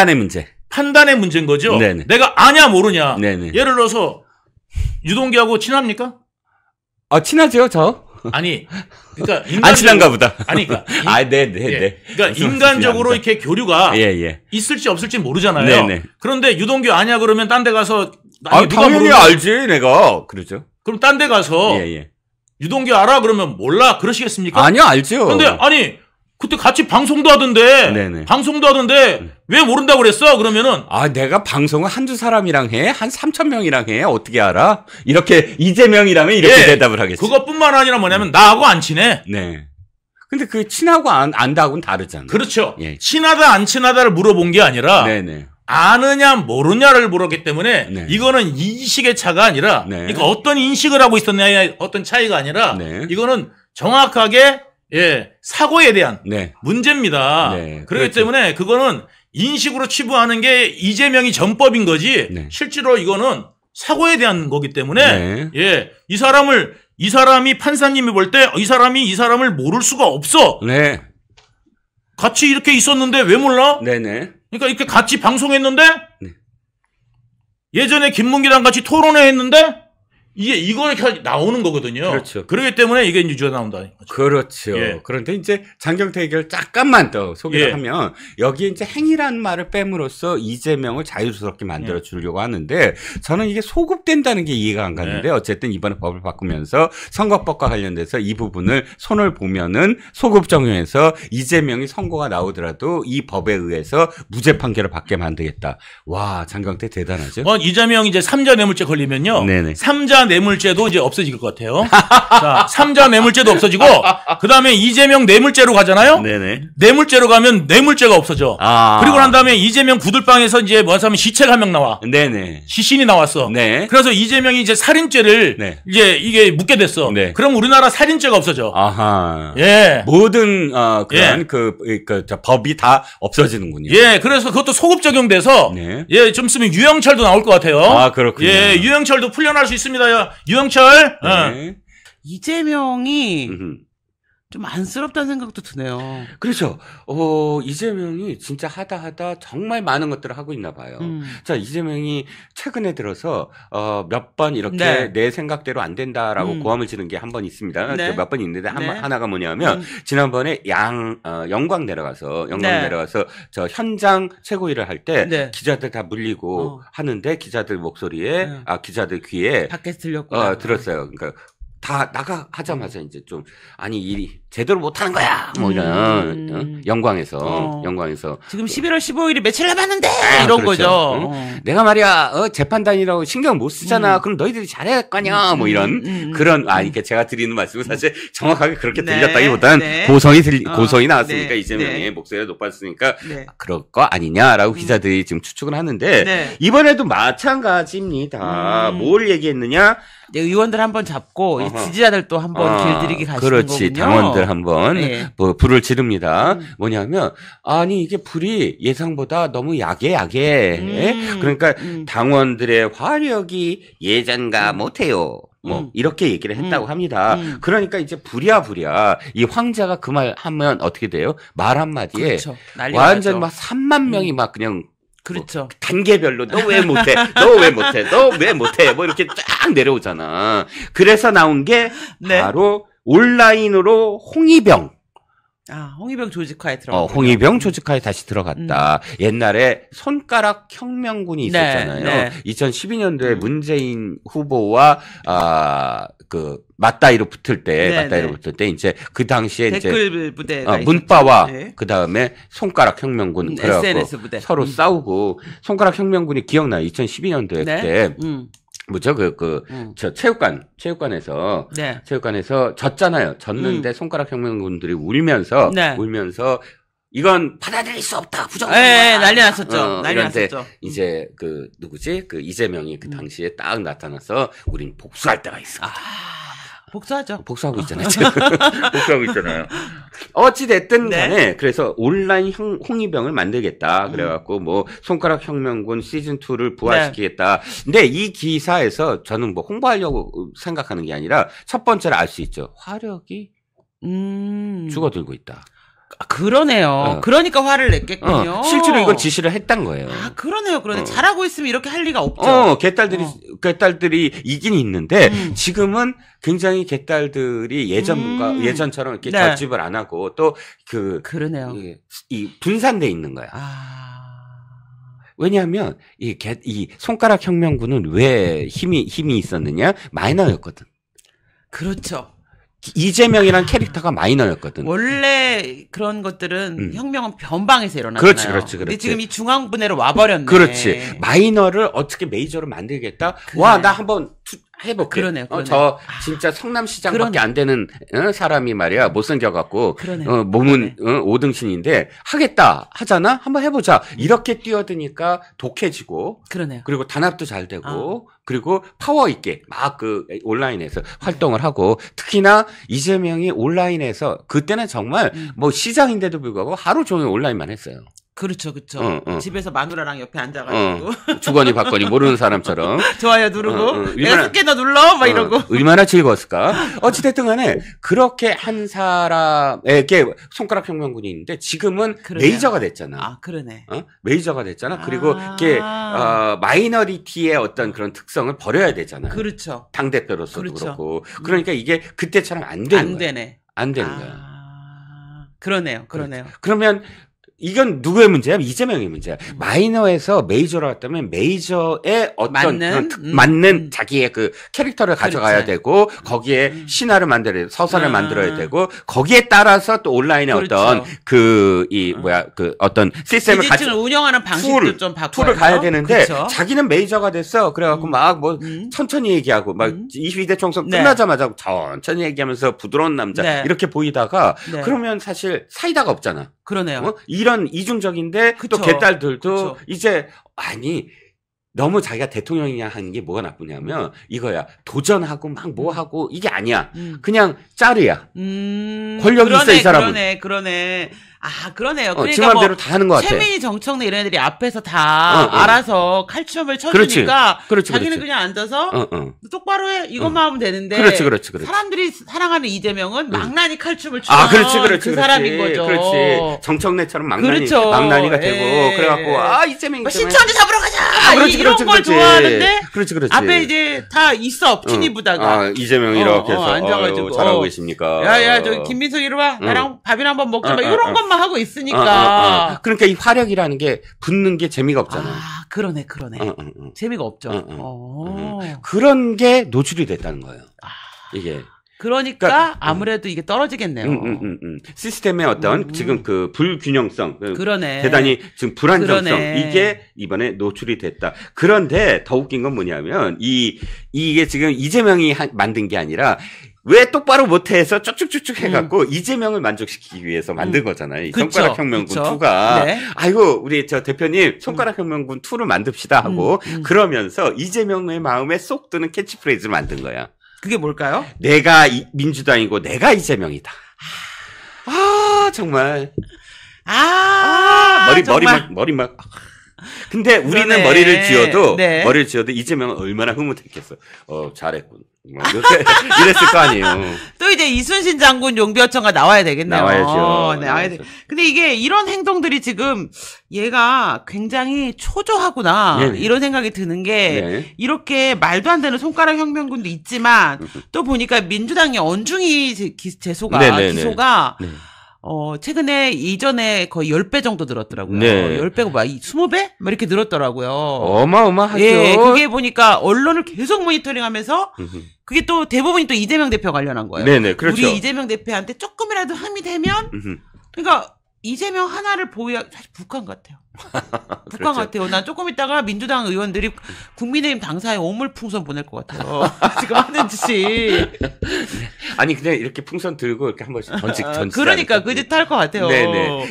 판단의 문제인 거죠. 내가 아냐 모르냐. 예를 들어서 유동규하고 친합니까? 친하죠, 저. 아니, 그러니까 안 친한가 보다. 그러니까 그러니까 무슨 인간적으로 이렇게 교류가 있을지 없을지 모르잖아요. 그런데 유동규 아냐 그러면 딴 데 가서 당연히 알지, 내가. 그러죠. 그럼 딴 데 가서 유동규 알아 그러면 몰라 그러시겠습니까? 아니요, 알죠. 근데 그때 같이 방송도 하던데 왜 모른다고 그랬어? 그러면은 내가 방송을 한두 사람이랑 해? 한 3,000명이랑 해? 어떻게 알아? 이렇게 이재명이라면 이렇게 대답을 하겠지. 그것뿐만 아니라 뭐냐면 나하고 안 친해. 근데 그 친하고 안다고는 다르잖아요. 그렇죠. 친하다 안 친하다를 물어본 게 아니라 아느냐 모르냐를 물었기 때문에 이거는 인식의 차가 아니라 그러니까 어떤 인식을 하고 있었냐의 어떤 차이가 아니라 이거는 정확하게 사고에 대한 문제입니다. 그렇기 때문에 그거는 인식으로 치부하는 게 이재명이 전법인 거지 실제로 이거는 사고에 대한 거기 때문에 이 사람이 판사님이 볼 때 이 사람을 모를 수가 없어. 같이 이렇게 있었는데 왜 몰라? 그러니까 이렇게 같이 방송했는데 예전에 김문기랑 같이 토론회 했는데 이거는 나오는 거거든요. 그렇죠. 그렇기 때문에 이게 뉴스가 나온다. 그렇죠. 예. 그런데 이제 장경태 얘기를 잠깐만 더 소개를 예. 하면 여기에 이제 행위라는 말을 뺨으로써 이재명을 자유스럽게 만들어 주려고 하는데 저는 이게 소급된다는 게 이해가 안 가는데 어쨌든 이번에 법을 바꾸면서 선거법과 관련돼서 이 부분을 손을 보면은 소급 적용해서 이재명이 선고가 나오더라도 이 법에 의해서 무죄 판결을 받게 만들겠다. 와, 장경태 대단하죠. 이재명 이제 3자 뇌물죄 걸리면요. 네네. 3자 뇌물죄도 이제 없어질 것 같아요. 자, 3자 뇌물죄도 없어지고 그다음에 이재명 뇌물죄로 가잖아요. 네네. 뇌물죄로 가면 뇌물죄가 없어져. 그리고 난 다음에 이재명 구들방에서 이제 뭐 하면 시체가 한 명 나와. 네네. 시신이 나왔어. 네. 그래서 이재명이 이제 살인죄를 네. 이제 이게 묻게 됐어. 네. 그럼 우리나라 살인죄가 없어져. 아하. 예. 모든 그런 법이 다 없어지는군요. 예. 그래서 그것도 소급 적용돼서 네. 예, 좀 있으면 유영철도 나올 것 같아요. 아, 그렇군요. 예, 유영철도 풀려날 수 있습니다. 유영철. 네. 이재명이 좀 안쓰럽다는 생각도 드네요. 그렇죠. 이재명이 진짜 하다 정말 많은 것들을 하고 있나 봐요. 자, 이재명이 최근에 들어서 몇 번 이렇게 내 생각대로 안 된다라고 고함을 지른 게 한 번 있습니다. 네. 몇 번 있는데 하나가 뭐냐면 지난번에 영광 내려가서 저 현장 최고위를 할 때 기자들 다 물리고 하는데 기자들 목소리에 기자들 귀에 밖에서 들렸고 들었어요. 그러니까 다 하자마자 이제 좀 아니 제대로 못하는 거야 뭐 이런 영광에서 지금 11월 15일이 며칠 남았는데 이런 그렇죠. 거죠. 내가 말이야 재판단이라고 신경 못 쓰잖아. 그럼 너희들이 잘해야 할 거냐 뭐 이런 그런 이렇게 제가 드리는 말씀은 사실 정확하게 그렇게 들렸다기보다는 고성이 나왔으니까 이재명의 목소리가 높았으니까 그럴 거 아니냐라고 기자들이 지금 추측을 하는데 이번에도 마찬가지입니다. 뭘 얘기했느냐? 의원들 한번 잡고 지지자들 또 한번 길들이기 가시는 그렇지. 거군요. 당원들 한번 뭐 불을 지릅니다. 뭐냐면 아니 이게 불이 예상보다 너무 야게 그러니까 당원들의 화력이 예전과 못해요. 뭐 이렇게 얘기를 했다고 합니다. 그러니까 이제 부랴 이 황자가 그 말 하면 어떻게 돼요? 말 한마디에 그렇죠. 완전 막 3만 명이 막 그냥 그렇죠. 단계별로 너 왜 못해? 너 왜 못해? 너 왜 못해? 뭐 이렇게 쫙 내려오잖아. 그래서 나온 게 바로 온라인으로 홍위병. 홍위병 조직화에 들어갔다. 홍위병 조직화에 다시 들어갔다. 옛날에 손가락 혁명군이 있었잖아요. 2012년도에 문재인 후보와 맞다이로 붙을 때 이제 그 당시에 댓글 부대가 문바와 그 다음에 손가락 혁명군 SNS 부대 서로 싸우고 손가락 혁명군이 기억나요? 2012년도에 그때. 뭐죠? 저 체육관에서 졌잖아요. 졌는데 손가락 혁명군들이 울면서 이건 받아들일 수 없다. 부정적이야. 난리 났었죠. 난리 났었죠. 이제 누구지? 이재명이 그 당시에 딱 나타나서 우린 복수할 때가 있어. 복수하죠. 복수하고 있잖아요. 복수하고 있잖아요. 어찌됐든 간에 그래서 온라인 홍위병을 만들겠다. 그래갖고 뭐 손가락 혁명군 시즌2를 부활시키겠다. 근데 이 기사에서 저는 뭐 홍보하려고 생각하는 게 아니라 첫 번째로 알 수 있죠. 화력이 죽어들고 있다. 그러네요. 그러니까 화를 냈겠군요. 실제로 이건 지시를 했단 거예요. 그러네요. 잘하고 있으면 이렇게 할 리가 없죠. 개딸들이 이긴 있는데 지금은 굉장히 개딸들이 예전처럼 이렇게 결집을 안 하고 또 그러네요. 이 분산돼 있는 거야. 왜냐하면 이 손가락 혁명군은 왜 힘이 있었느냐? 마이너였거든. 그렇죠. 이재명이란 캐릭터가 마이너였거든. 원래 그런 것들은 혁명은 변방에서 일어나잖아요. 그렇지. 근데 지금 이 중앙분해로 와버렸네. 그렇지. 마이너를 어떻게 메이저로 만들겠다? 와, 나 한번 해볼게. 그러네요. 저 진짜 성남시장밖에 안 되는 사람이 말이야 못생겨갖고 몸은 5등신인데 하겠다 하잖아. 한번 해보자. 이렇게 뛰어드니까 독해지고. 그러네요. 그리고 단합도 잘 되고. 그리고 파워 있게 막 온라인에서 활동을 하고 특히나 이재명이 온라인에서 그때는 정말 뭐 시장인데도 불구하고 하루 종일 온라인만 했어요. 그렇죠. 집에서 마누라랑 옆에 앉아가지고 주거니 받거니 모르는 사람처럼 좋아요 누르고 내가 스캐너 눌러 막 이러고 얼마나 즐거웠을까. 어찌됐든 간에 그렇게 한 사람에게 손가락 혁명군이 있는데 지금은 그러네요. 메이저가 됐잖아. 아 그러네. 메이저가 됐잖아. 그리고 이게 마이너리티의 어떤 그런 특성을 버려야 되잖아. 그렇죠. 당 대표로서도 그렇고. 그러니까 이게 그때처럼 안 되는 거야. 되네. 안 되는 거야. 그러네요. 그러면 이건 누구의 문제야? 이재명의 문제야. 마이너에서 메이저로 왔다면 메이저의 어떤 맞는 자기의 그 캐릭터를 가져가야 되고 거기에 신화를 만들어야 되고 서사를 만들어야 되고 거기에 따라서 또 온라인의 어떤 어떤 시스템을 같이 운영하는 방식도 좀 바꿔야 툴을 가야 되는데 자기는 메이저가 됐어. 그래갖고 막 뭐 천천히 얘기하고 막 22대 총선 끝나자마자 천천히 얘기하면서 부드러운 남자 이렇게 보이다가 그러면 사실 사이다가 없잖아. 그러네요. 이런 이중적인데 또 개딸들도 이제 너무 자기가 대통령이냐 하는 게 뭐가 나쁘냐면 이거야. 도전하고 막 뭐 하고 이게 아니야. 그냥 짜르야. 권력이 있어 이 사람은. 그러네. 아, 그러네요. 그러니까 지 맘대로 다 하는 것 같아. 최민희, 정청래 이런 애들이 앞에서 다 알아서 칼춤을 쳐주니까 자기는 그냥 앉아서 똑바로 해 이것만 하면 되는데 그렇지. 사람들이 사랑하는 이재명은 망나니 칼춤을 추는 그 사람인 거죠. 그렇지. 정청래처럼 망나니가 되고 그래갖고 이재명 신천지 잡으러 가자. 이런 걸 좋아하는데 그렇지. 앞에 이제 다 있어 친이부다가 이재명 이렇게 해서 앉아가지고 잘하고 계십니까? 야야 저 김민석 이리 와 나랑 밥이나 한번 먹자. 이런 것만 하고 있으니까. 그러니까 이 화력이라는 게 붙는 게 재미가 없잖아. 그러네. 재미가 없죠. 그런 게 노출이 됐다는 거예요. 이게. 그러니까 아무래도 이게 떨어지겠네요. 시스템의 어떤 지금 그 불균형성, 그러네. 대단히 지금 불안정성 이게 이번에 노출이 됐다. 그런데 더 웃긴 건 뭐냐면 이게 지금 이재명이 만든 게 아니라 왜 똑바로 못해서 쭉쭉쭉쭉 해갖고 이재명을 만족시키기 위해서 만든 거잖아요. 이 손가락 혁명군 2가. 아이고 우리 저 대표님 손가락 혁명군 2를 만듭시다 하고 그러면서 이재명의 마음에 쏙 드는 캐치프레이즈를 만든 거야. 그게 뭘까요? 내가 민주당이고 내가 이재명이다. 정말. 머리 막. 근데 우리는 머리를 쥐어도 이재명은 얼마나 흐뭇했겠어. 잘했군. 이랬을 거 아니에요. 또 이제 이순신 장군 용비어청가 나와야 되겠네요. 나와야죠. 나와야 돼. 근데 이게 이런 행동들이 지금 얘가 굉장히 초조하구나. 이런 생각이 드는 게 이렇게 말도 안 되는 손가락 혁명군도 있지만 또 보니까 민주당의 언중이 기소가 최근에 이전에 거의 10배 정도 늘었더라고요. 10배고 20배? 뭐 이렇게 늘었더라고요. 어마어마하죠. 그게 보니까 언론을 계속 모니터링하면서 그게 또 대부분이 또 이재명 대표 관련한 거예요. 그렇죠. 우리 이재명 대표한테 조금이라도 흠이 되면 그러니까 이재명 하나를 사실 북한 같아요. 북한 같아요. 난 조금 있다가 민주당 의원들이 국민의힘 당사에 오물풍선 보낼 것 같아요. 지금 하는 짓이. 아니 근데 이렇게 풍선 들고 이렇게 한 번씩 던지. 그러니까 그 짓 할 것 같아요.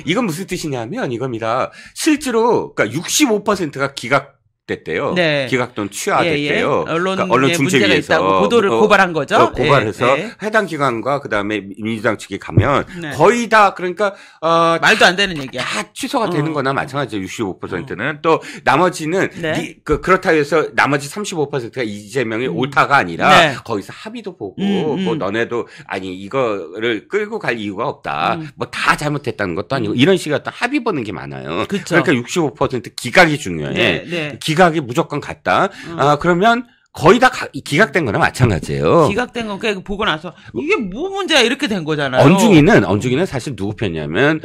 이건 무슨 뜻이냐면 이겁니다. 실제로 그러니까 65%가 기각됐대요. 기각 또는 취하됐대요. 언론 중재위에서 있다고 보도를 고발한 거죠. 고발해서 해당 기관과 그다음에 민주당 측에 가면 거의 다 그러니까 말도 안 되는 얘기야. 다 취소가 되는 거나 마찬가지죠. 65%는 또 나머지는 그렇다고 해서 나머지 35%가 이재명이 옳다가 아니라 거기서 합의도 보고 뭐 너네도 아니 이거를 끌고 갈 이유가 없다. 뭐 다 잘못했다는 것도 아니고 이런 식의 어떤 합의 보는 게 많아요. 그러니까 65% 기각이 중요해. 기각이 무조건 같다. 그러면 거의 다 기각된 거나 마찬가지예요. 기각된 건 그냥 보고 나서 이게 뭐 문제야 이렇게 된 거잖아요. 언중이는 사실 누구 편이냐면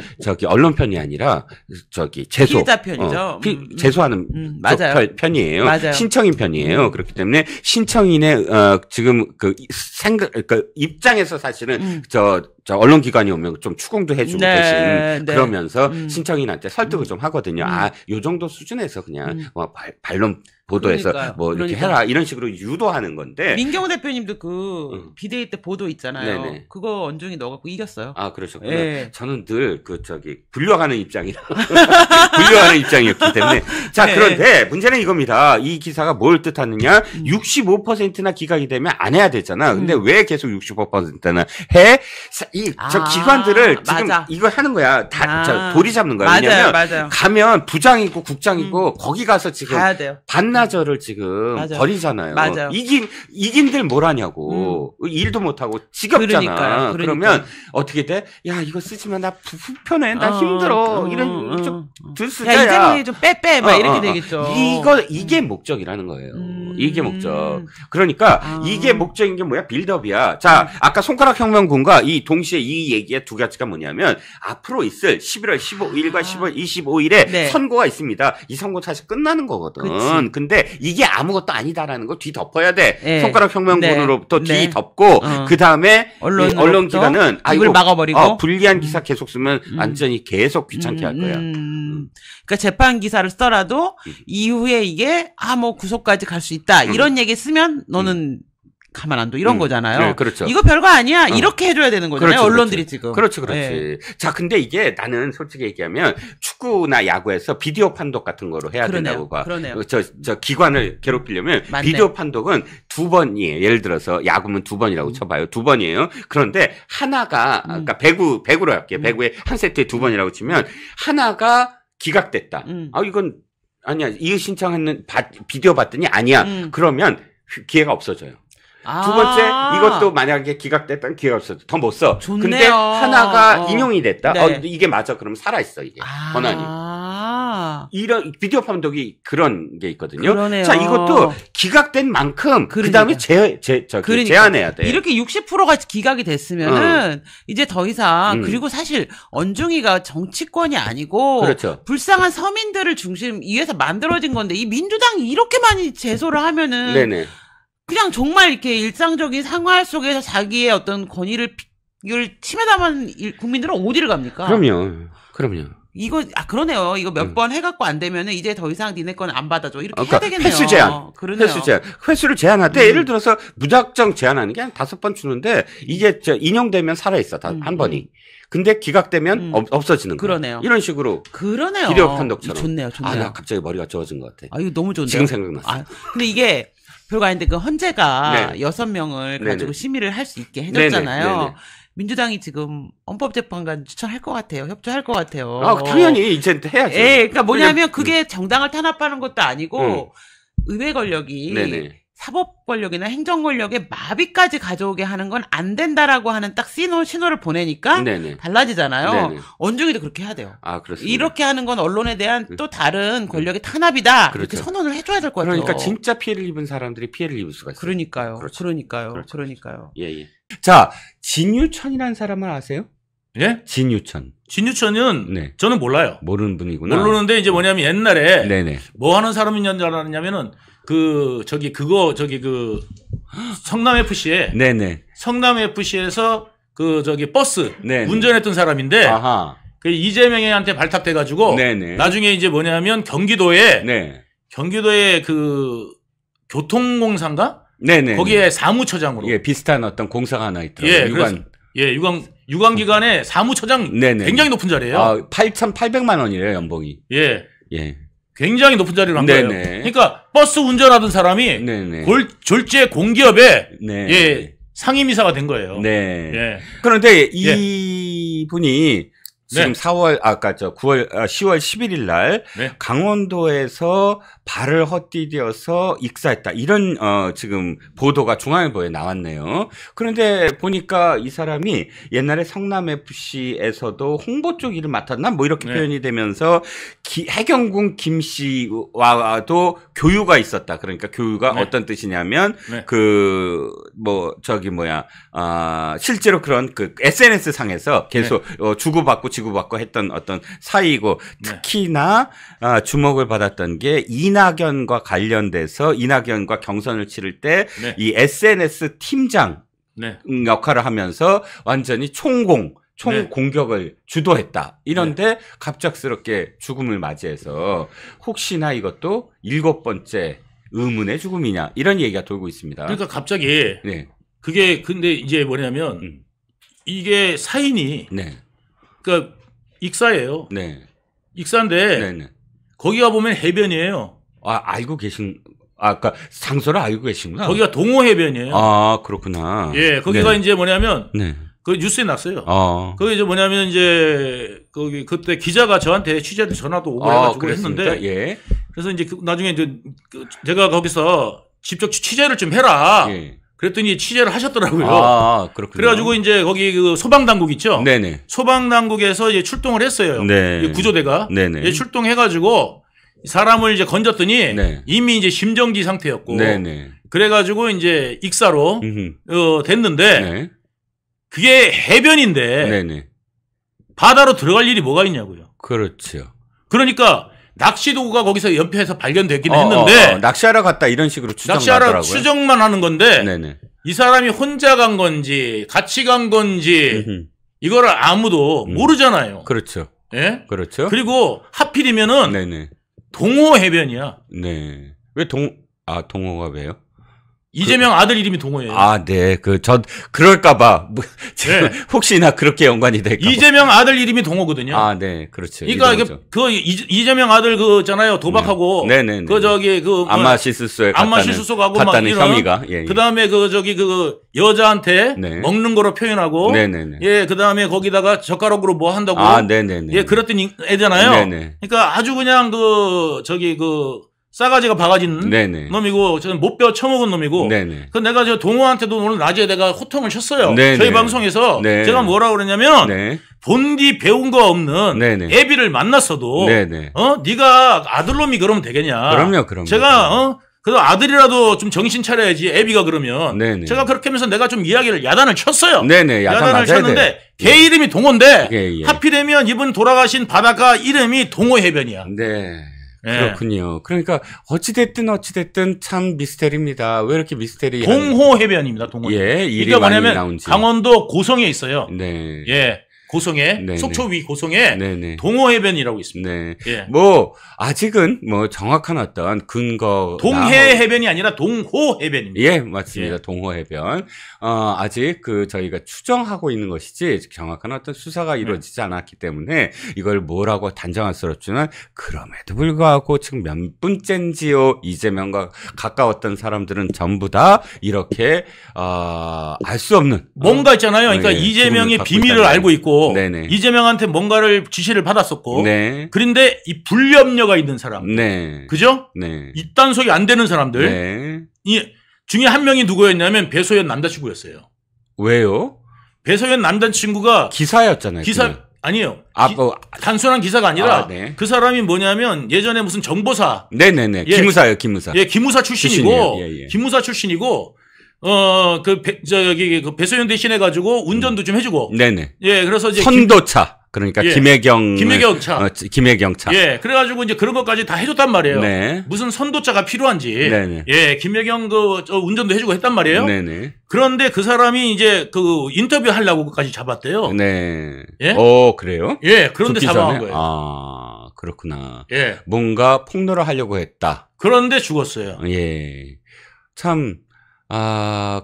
언론 편이 아니라 제소. 피해자 편이죠. 제소하는 편이에요. 맞아요. 신청인 편이에요. 그렇기 때문에 신청인의 지금 입장에서 사실은 언론기관이 오면 좀 추궁도 해주고 대신 그러면서 신청인한테 설득을 좀 하거든요. 요 정도 수준에서 그냥 반론 보도해서 이렇게 해라 이런 식으로 유도하는 건데. 민경호 대표님도 비대위 때 보도 있잖아요. 그거 언중이 넣어갖고 이겼어요. 그러셨구나. 저는 늘 불려가는 입장이라 불려가는 입장이었기 때문에. 자 그런데 문제는 이겁니다. 이 기사가 뭘 뜻하느냐? 65%나 기각이 되면 안 해야 되잖아. 근데 왜 계속 65%나 해? 저 기관들을 지금 맞아. 이거 하는 거야. 다 돌이 잡는 거야. 왜냐면 가면 부장이고 국장이고 거기 가서 지금 가야 돼요. 반나절을 지금 버리잖아요. 맞아요. 이긴들 뭘 하냐고. 일도 못 하고 지겹잖아. 그러면 어떻게 돼? 야, 이거 쓰지 마. 나 불편해. 나 힘들어. 이런 좀 쓰자야. 야, 이제는 좀 빼. 막 이렇게 되겠죠. 이게 목적이라는 거예요. 이게 목적. 그러니까 이게 목적인 게 뭐야? 빌드업이야. 자, 아까 손가락 혁명군과 이 동시에 이 얘기의 두 가지가 뭐냐면 앞으로 있을 11월 15일과 10월 25일에 선거가 있습니다. 이 선거 사실 끝나는 거거든. 그치. 근데 이게 아무것도 아니다라는 걸 뒤덮어야 돼. 손가락 혁명군으로부터 뒤덮고 그다음에 언론기관은 입을 막아버리고 불리한 기사 계속 쓰면 완전히 계속 귀찮게 할 거야. 그러니까 재판 기사를 쓰더라도 이후에 이게 뭐 구속까지 갈 수 있다. 이런 얘기 쓰면 너는 가만 안 둬. 이런 거잖아요. 네, 그렇죠. 이거 별거 아니야. 이렇게 해줘야 되는 거잖아요. 그렇지, 언론들이 지금. 그렇지. 자, 근데 이게 나는 솔직히 얘기하면 축구나 야구에서 비디오 판독 같은 거로 해야 된다고 봐. 그러네요. 저 기관을 괴롭히려면 비디오 판독은 2번이에요. 예를 들어서 야구면 2번이라고 쳐봐요. 2번이에요. 그런데 하나가 그러니까 배구로 할게요. 배구에 한 세트에 2번이라고 치면 하나가 기각됐다. 이건 아니야. 이의 신청했는 비디오 봤더니 아니야. 그러면 기회가 없어져요. 두 번째, 이것도 만약에 기각됐다면 기회가 없어져. 더 못 써. 좋네요. 근데 하나가 인용이 됐다. 이게 맞아. 그럼 살아있어, 이게. 권한이. 이런 비디오 판독이 그런 게 있거든요. 그러네요. 자, 이것도 기각된 만큼 그다음에 제한해야 돼. 이렇게 60%가 기각이 됐으면은 이제 더 이상 그리고 사실 언중이가 정치권이 아니고 그렇죠. 불쌍한 서민들을 중심 위해서 만들어진 건데 이 민주당이 이렇게 많이 제소를 하면은 네네. 그냥 정말 이렇게 일상적인 생활 속에서 자기의 어떤 권위를 침해당한 국민들은 어디를 갑니까? 그럼요. 이거 그러네요. 이거 몇 번 해갖고 안 되면은 이제 더 이상 니네 건 안 받아줘. 이렇게 그러니까 해야 되겠네요. 횟수 제한. 그러네요. 횟수를 제한할 때 예를 들어서 무작정 제한하는 게 한 5번 주는데 이게 인용되면 살아있어. 한 번이. 근데 기각되면 없어지는 거예요. 그러네요. 이런 식으로. 그러네요. 비디오 판독처럼. 좋네요. 나 갑자기 머리가 좋아진 것 같아. 이거 너무 좋네요. 지금 생각났어. 근데 이게 별거 아닌데 그 헌재가 6명을 가지고 심의를 할 수 있게 해줬잖아요. 네네. 민주당이 지금 헌법재판관 추천할 것 같아요. 협조할 것 같아요. 당연히 이제 해야죠. 그러니까 뭐냐면 그게 정당을 탄압하는 것도 아니고 의회 권력이 사법 권력이나 행정 권력의 마비까지 가져오게 하는 건 안 된다라고 하는 딱 신호를 보내니까 달라지잖아요. 언중이도 그렇게 해야 돼요. 그렇습니다. 이렇게 하는 건 언론에 대한 또 다른 권력의 탄압이다. 그렇죠. 이렇게 선언을 해줘야 될 것 같아요. 그러니까 진짜 피해를 입은 사람들이 피해를 입을 수가 있어요. 그러니까요. 그렇죠. 그러니까요. 예. 자, 진유천이라는 사람을 아세요? 예? 진유천은 저는 몰라요. 모르는 분이구나. 모르는데 이제 뭐냐면 옛날에 뭐 하는 사람이냐면은 성남 FC에 성남 FC에서 버스 운전했던 사람인데 그 이재명한테 발탁돼가지고 나중에 이제 뭐냐면 경기도에 그 교통공사인가? 거기에 사무처장으로 비슷한 어떤 공사가 하나 있더라고요. 유관기관의 사무처장 굉장히 높은 자리예요. 8,800만 원이래요, 연봉이. 예. 굉장히 높은 자리를 한 거예요. 그러니까 버스 운전하던 사람이 졸지에 공기업에 상임이사가 된 거예요. 그런데 이분이 지금 10월 11일 날 강원도에서 발을 헛디뎌서 익사했다. 이런 지금 보도가 중앙일보에 나왔네요. 그런데 보니까 이 사람이 옛날에 성남FC에서도 홍보 쪽 일을 맡았나? 뭐 이렇게 표현이 되면서 해경군 김 씨와도 교유가 있었다. 그러니까 교유가 어떤 뜻이냐면 실제로 그런 SNS 상에서 계속 주고받고 했던 어떤 사이고 특히나 주목을 받았던 게 이낙연과 관련돼서 이낙연과 경선을 치를 때 이 SNS 팀장 역할을 하면서 완전히 총공격을 주도했다. 이런데 갑작스럽게 죽음을 맞이해서 혹시나 이것도 7번째 의문의 죽음이냐 이런 얘기가 돌고 있습니다. 그러니까 갑자기 그게 근데 이제 뭐냐면 이게 사인이 그러니까 익사예요. 익사인데 거기 가 보면 해변이에요. 알고 계신 그러니까 상소를 알고 계신구나. 거기가 동호 해변이에요. 그렇구나. 거기가 이제 뭐냐면 그 뉴스에 났어요. 그게 이제 뭐냐면 이제 거기 그때 기자가 저한테 취재도 전화도 오고 해가지고 했는데 예. 그래서 이제 나중에 이제 제가 거기서 직접 취재를 좀 해라. 예. 그랬더니 취재를 하셨더라고요. 그렇군요. 그래가지고 이제 거기 그 소방당국 있죠. 네네. 소방당국에서 이제 출동을 했어요. 네. 구조대가. 네네. 이제 출동해가지고 사람을 이제 건졌더니 네. 이미 이제 심정지 상태였고. 네네. 그래가지고 이제 익사로 됐는데 네. 그게 해변인데 네네. 바다로 들어갈 일이 뭐가 있냐고요. 그렇죠. 그러니까 낚시도구가 거기서 연평에서 발견됐긴 했는데 낚시하러 갔다 이런 식으로 낚시하러 추정만 하는 건데 네네. 이 사람이 혼자 간 건지 같이 간 건지 이거를 아무도 모르잖아요. 그렇죠. 예? 그렇죠. 그리고 하필이면은 네네. 동호 해변이야. 네. 왜 동호가 왜요? 이재명 아들 이름이 동호예요. 네. 그럴까봐. 네. 혹시나 그렇게 연관이 될까. 이재명 아들 이름이 동호거든요. 네. 그렇죠. 그러니까 이재명 아들 있잖아요. 도박하고. 네네. 암마실수소에 갔다는 혐의가. 예. 그 다음에 여자한테 네. 먹는 거로 표현하고. 네네네. 예. 그 다음에 거기다가 젓가락으로 뭐 한다고. 네네네. 예. 그랬더니 애잖아요. 네네. 그러니까 아주 그냥 싸가지가 바가진 네네. 놈이고 저는 못배워 처먹은 놈이고 네네. 내가 저 동호한테도 오늘 낮에 내가 호통을 쳤어요. 네네. 저희 방송에서 네네. 제가 뭐라고 그랬냐면 네. 본디 배운 거 없는 네네. 애비를 만났어도 네네. 네가 아들놈이 그러면 되겠냐. 그럼요. 제가 그래도 아들이라도 좀 정신 차려야지 애비가 그러면 네네. 제가 그렇게 하면서 내가 좀 이야기를 야단을 쳤어요. 네네. 야단을 쳤는데 걔 이름이 동호인데 하필이면 이분 돌아가신 바닷가 이름이 동호해변이야. 네. 그렇군요. 그러니까 어찌됐든 참 미스테리입니다. 왜 이렇게 미스테리? 동호해변입니다. 동호. 예, 이게 뭐냐면 강원도 고성에 있어요. 네. 예. 고성에 네네. 속초 위 고성에 네네. 동호해변이라고 있습니다. 네. 예. 아직은 정확한 어떤 근거 동해해변이 아니라 동호해변입니다. 예, 맞습니다. 예. 동호해변. 아직 저희가 추정하고 있는 것이지 정확한 어떤 수사가 이루어지지 않았기 때문에 이걸 뭐라고 단정할 수 없지만 그럼에도 불구하고 지금 몇 분째인지요 이재명과 가까웠던 사람들은 전부 다 이렇게 알 수 없는 뭔가 있잖아요. 그러니까 이재명이 비밀을 알고 있고 네네. 이재명한테 뭔가를 지시를 받았었고 네. 그런데 이 불협력가 있는 사람 네. 그죠? 네. 입단속이 안 되는 사람들 네. 이 중에 한 명이 누구였냐면 배소연 남자친구였어요. 왜요? 배소연 남자친구가 기사였잖아요. 아니에요. 단순한 기사가 아니라 네. 그 사람이 뭐냐면 예전에 무슨 정보사 네네네. 기무사요. 기무사. 예, 기무사 출신이고 예. 기무사 출신이고 배소연 대신해 가지고 운전도 좀 해주고. 네네. 예, 그래서 이제 선도차. 그러니까 김혜경차. 김혜경차. 예, 그래가지고 이제 그런 것까지 다 해줬단 말이에요. 네. 무슨 선도차가 필요한지. 네네. 예, 김혜경 운전도 해주고 했단 말이에요. 네네. 그런데 그 사람이 이제 인터뷰 하려고까지 잡았대요. 네. 예? 그래요? 예, 그런데 잡아간 거예요. 그렇구나. 예. 뭔가 폭로를 하려고 했다. 그런데 죽었어요. 예. 참.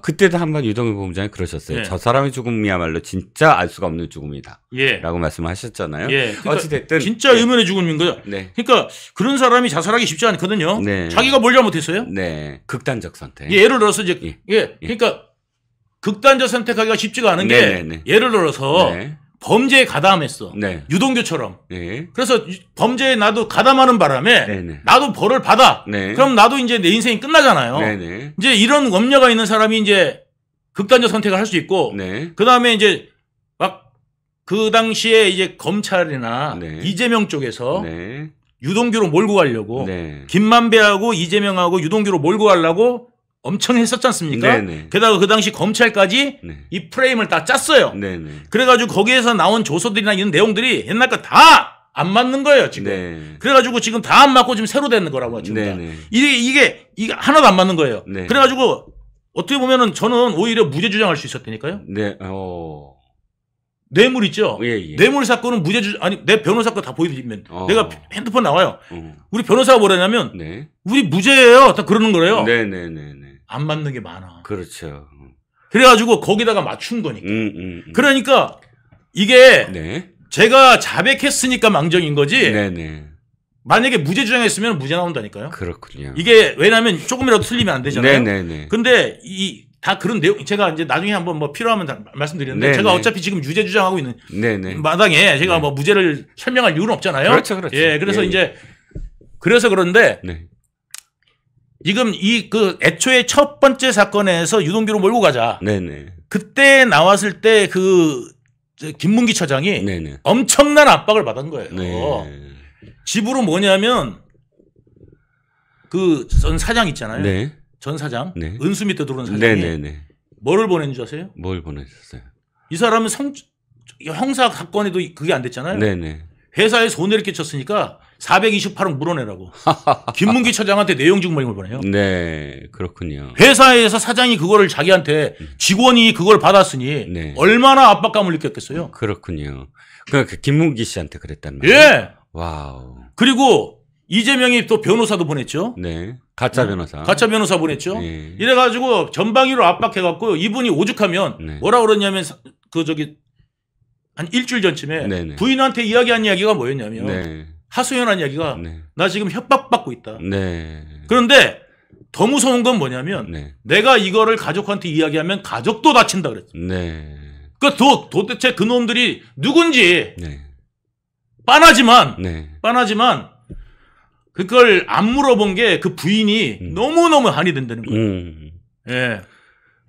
그때도 한번 유동규 본부장이 그러셨어요. 예. 저 사람의 죽음이야말로 진짜 알 수가 없는 죽음이다. 예. 라고 말씀하셨잖아요. 예. 그러니까 어찌됐든. 진짜 의문의 죽음인 거죠. 네. 그러니까 그런 사람이 자살하기 쉽지 않거든요. 네. 자기가 뭘 잘못했어요? 네. 극단적 선택. 예를 들어서 이제, 그러니까 극단적 선택하기가 쉽지가 않은 게 예를 들어서 범죄에 가담했어. 네. 유동규처럼. 네. 그래서 범죄에 나도 가담하는 바람에 네네. 나도 벌을 받아. 네. 그럼 나도 이제 내 인생이 끝나잖아요. 네네. 이제 이런 염려가 있는 사람이 이제 극단적 선택을 할 수 있고, 네. 그 다음에 이제 막 그 당시에 이제 검찰이나 이재명 쪽에서 유동규로 몰고 가려고 김만배하고 이재명하고 유동규로 몰고 가려고 엄청 했었지 않습니까? 네네. 게다가 그 당시 검찰까지 이 프레임을 다 짰어요. 네네. 그래가지고 거기에서 나온 조서들이나 이런 내용들이 옛날 거 다 안 맞는 거예요, 지금. 네. 그래가지고 지금 다 안 맞고 지금 새로 되는 거라고 지금. 이게 하나도 안 맞는 거예요. 네. 그래가지고 어떻게 보면은 저는 오히려 무죄 주장할 수 있었다니까요. 네. 뇌물 있죠? 예. 뇌물 사건은 내 변호사 거 다 보여드리면 내가 핸드폰 나와요. 우리 변호사가 뭐라냐면 우리 무죄예요. 다 그러는 거래요. 네네네. 안 맞는 게 많아. 그렇죠. 그래가지고 거기다가 맞춘 거니까. 그러니까 이게 제가 자백했으니까 망정인 거지. 네네. 만약에 무죄 주장했으면 무죄 나온다니까요. 그렇군요. 이게 왜냐하면 조금이라도 틀리면 안 되잖아요. 네네네. 근데 다 그런 내용 제가 이제 나중에 한번 뭐 필요하면 다 말씀드리는데 네네. 제가 어차피 지금 유죄 주장하고 있는 네네. 마당에 제가 뭐 무죄를 설명할 이유는 없잖아요. 그렇죠, 그렇죠. 예, 그래서 예. 이제 그래서 그런데 네. 지금 이 그 애초에 첫 번째 사건에서 유동규로 몰고 가자. 네네. 그때 나왔을 때 그 김문기 처장이 네네. 엄청난 압박을 받은 거예요. 네. 집으로 뭐냐면 그 전 사장 있잖아요. 네. 전 사장 네. 은수 밑에 들어온 사장이 네네네. 뭐를 보낸 줄 아세요? 뭘 보내셨어요? 이 사람은 형사 사건에도 그게 안 됐잖아요. 네네. 회사에 손해를 끼쳤으니까 428억 물어내라고. 김문기 처장한테 내용 증명을 보내요. 네, 그렇군요. 회사에서 사장이 그거를 자기한테 직원이 그걸 받았으니 네. 얼마나 압박감을 느꼈겠어요. 그렇군요. 그 김문기 씨한테 그랬단 말이에요. 예. 와우. 그리고 이재명이 또 변호사도 보냈죠. 네. 가짜 변호사. 가짜 변호사 보냈죠. 네. 이래가지고 전방위로 압박해갖고 이분이 오죽하면 네. 뭐라 그러냐면 한 일주일 전쯤에 네네. 부인한테 이야기한 이야기가 뭐였냐면 네. 하소연한 이야기가 네. 나 지금 협박받고 있다. 네. 그런데 더 무서운 건 뭐냐면 네. 내가 이거를 가족한테 이야기하면 가족도 다친다 그랬어. 네. 그 도대체 그 놈들이 누군지 네. 빤하지만 네. 그걸 안 물어본 게 그 부인이 너무너무 한이 된다는 거예요. 예.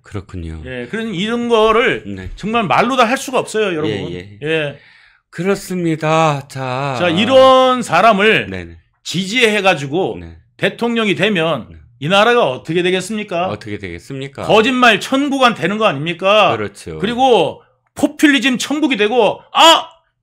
그렇군요. 예. 그런 이런 거를 네. 정말 말로 다 할 수가 없어요, 여러분. 예, 예. 예. 그렇습니다. 자, 이런 사람을 네네. 지지해가지고 네. 대통령이 되면 이 나라가 어떻게 되겠습니까? 어떻게 되겠습니까? 거짓말 천국안 되는 거 아닙니까? 그렇죠. 그리고 포퓰리즘 천국이 되고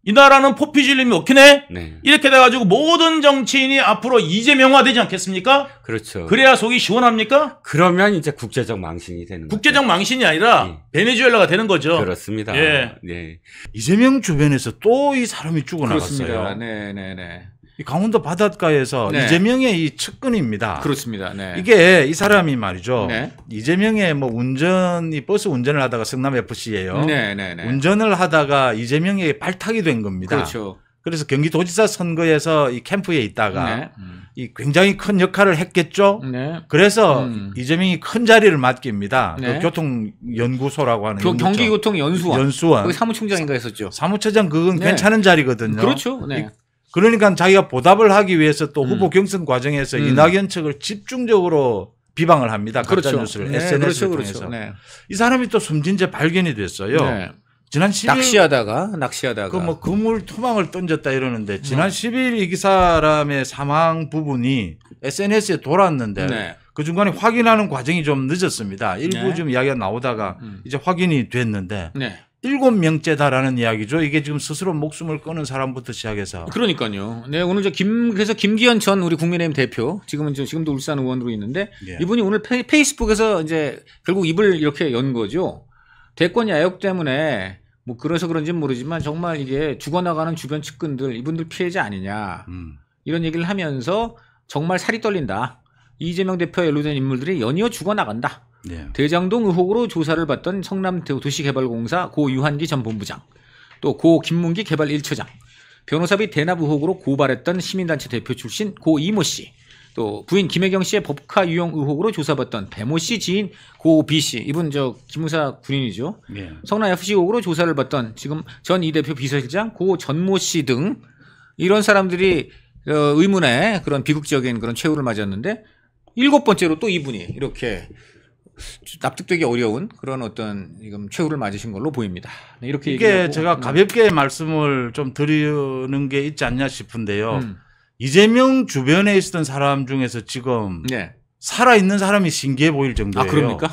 이 나라는 포퓰리즘이 먹히네? 네. 이렇게 돼가지고 모든 정치인이 앞으로 이재명화되지 않겠습니까? 그렇죠. 그래야 속이 시원합니까? 그러면 이제 국제적 망신이 되는 거죠. 국제적 망신이 아니라 베네수엘라가 되는 거죠. 그렇습니다. 예. 네. 이재명 주변에서 또 이 사람이 죽어나갔어요. 그렇습니다. 네네네. 이 강원도 바닷가에서 네. 이재명의 이 측근입니다. 그렇습니다. 네. 이게 이 사람이 말이죠. 네. 이재명의 뭐 버스 운전을 하다가 성남 FC예요. 네네네. 운전을 하다가 이재명에게 발탁이 된 겁니다. 그렇죠. 그래서 경기도지사 선거에서 이 캠프에 있다가 네. 이 굉장히 큰 역할을 했겠죠. 네. 그래서 이재명이 큰 자리를 맡깁니다. 네. 그 교통연구소라고 하는 경기교통연수원. 연수원. 거기 사무총장인가 했었죠. 사무처장 그건 네. 괜찮은 자리거든요. 그렇죠. 네. 그러니까 자기가 보답을 하기 위해서 또 후보 경선 과정에서 이낙연 측을 집중적으로 비방을 합니다. 그렇죠. 가짜뉴스를 네, SNS를 그렇죠. 통해서. 네. 이 사람이 또 숨진 채 발견이 됐어요. 네. 지난 10일 낚시하다가 그 뭐 그물 토막을 던졌다 이러는데 지난 10일 이 사람의 사망 부분이 SNS에 돌았는데 네. 그 중간에 확인하는 과정이 좀 늦었습니다. 일부 네. 좀 이야기가 나오다가 이제 확인이 됐는데 네. 7명째다라는 이야기죠. 이게 지금 스스로 목숨을 끊은 사람부터 시작해서. 그러니까요. 네, 오늘 그래서 김기현 전 우리 국민의힘 대표, 지금도 울산 의원으로 있는데 예. 이분이 오늘 페이스북에서 이제 결국 입을 이렇게 연 거죠. 대권 야욕 때문에 뭐 그래서 그런지는 모르지만 정말 이게 죽어나가는 주변 측근들 이분들 피해자 아니냐 이런 얘기를 하면서 정말 살이 떨린다. 이재명 대표에 연루된 인물들이 연이어 죽어나간다. 네. 대장동 의혹으로 조사를 받던 성남도시개발공사 고 유한기 전 본부장, 또 고 김문기 개발 1처장, 변호사비 대납 의혹으로 고발했던 시민단체 대표 출신 고 이모 씨, 또 부인 김혜경 씨의 법카 유용 의혹으로 조사받던 배모 씨 지인 고 B 씨, 이분 기무사 군인이죠. 네. 성남 FC 의혹으로 조사를 받던 지금 전 이 대표 비서실장 고 전모 씨 등 이런 사람들이 의문의 그런 비극적인 그런 최후를 맞았는데 7번째로 또 이분이 이렇게 납득되기 어려운 그런 어떤 지금 최후를 맞으신 걸로 보입니다. 네, 이렇게 이게 제가 가볍게 말씀을 좀 드리는 게 있지 않냐 싶은데요. 이재명 주변에 있었던 사람 중에서 지금 네. 살아있는 사람이 신기해 보일 정도예요. 아, 그럽니까?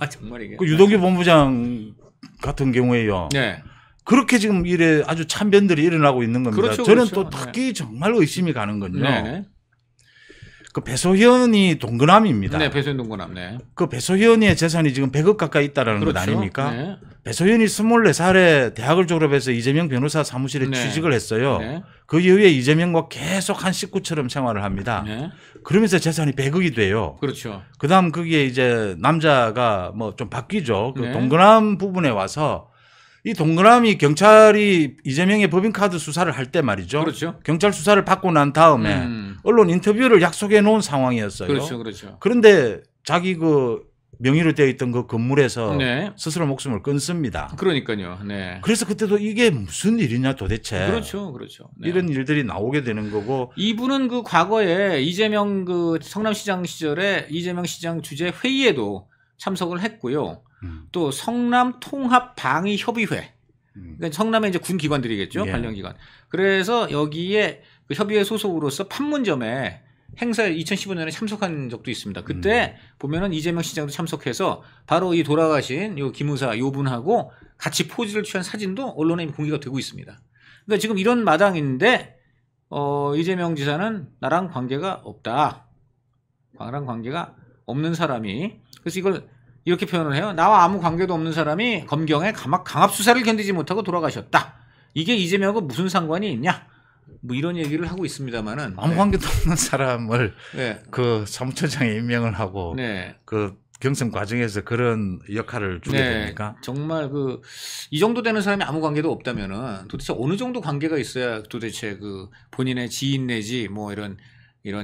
정말 이게. 그 유동규 본부장 같은 경우에요. 네. 그렇게 지금 이래 아주 참변들이 일어나고 있는 겁니다. 그렇죠, 저는 그렇죠. 또 특히 정말 의심이 가는 건요. 네. 그 배소현이 동그남입니다. 네, 배소현 동거남. 네. 그 배소현의 재산이 지금 100억 가까이 있다라는 그렇죠. 것 아닙니까? 네. 배소현이 24살에 대학을 졸업해서 이재명 변호사 사무실에 네. 취직을 했어요. 네. 그 이후에 이재명과 계속 한 식구처럼 생활을 합니다. 네. 그러면서 재산이 100억이 돼요. 그렇죠. 그다음 거기에 이제 남자가 뭐 좀 바뀌죠. 그 네. 동그남 부분에 와서 이 동그남이 경찰이 이재명의 법인카드 수사를 할 때 말이죠. 그렇죠. 경찰 수사를 받고 난 다음에 언론 인터뷰를 약속해 놓은 상황이었어요. 그렇죠. 그렇죠. 그런데 자기 그 명의로 되어 있던 그 건물에서 네. 스스로 목숨을 끊습니다. 그러니까요. 네. 그래서 그때도 이게 무슨 일이냐 도대체. 그렇죠. 그렇죠. 네. 이런 일들이 나오게 되는 거고. 이분은 그 과거에 이재명 그 성남시장 시절에 이재명 시장 주재 회의에도 참석을 했고요. 또 성남 통합 방위 협의회. 그러니까 성남의 이제 군 기관들이겠죠. 예. 관련 기관. 그래서 여기에 그 협의회 소속으로서 판문점에 행사에 2015년에 참석한 적도 있습니다. 그때 보면은 이재명 시장도 참석해서 바로 이 돌아가신 요 기무사 요 분하고 같이 포즈를 취한 사진도 언론에 이미 공개가 되고 있습니다. 그러니까 지금 이런 마당인데 이재명 지사는 나랑 관계가 없다. 나랑 관계가 없는 사람이 그래서 이걸 이렇게 표현을 해요. 나와 아무 관계도 없는 사람이 검경의 강압 수사를 견디지 못하고 돌아가셨다. 이게 이재명하고 무슨 상관이 있냐? 뭐 이런 얘기를 하고 있습니다만은 아무 관계도 없는 사람을 네. 그 사무처장에 임명을 하고 네. 그 경선 과정에서 그런 역할을 주게 네. 됩니까? 정말 그 이 정도 되는 사람이 아무 관계도 없다면은 도대체 어느 정도 관계가 있어야 도대체 그 본인의 지인 내지 뭐 이런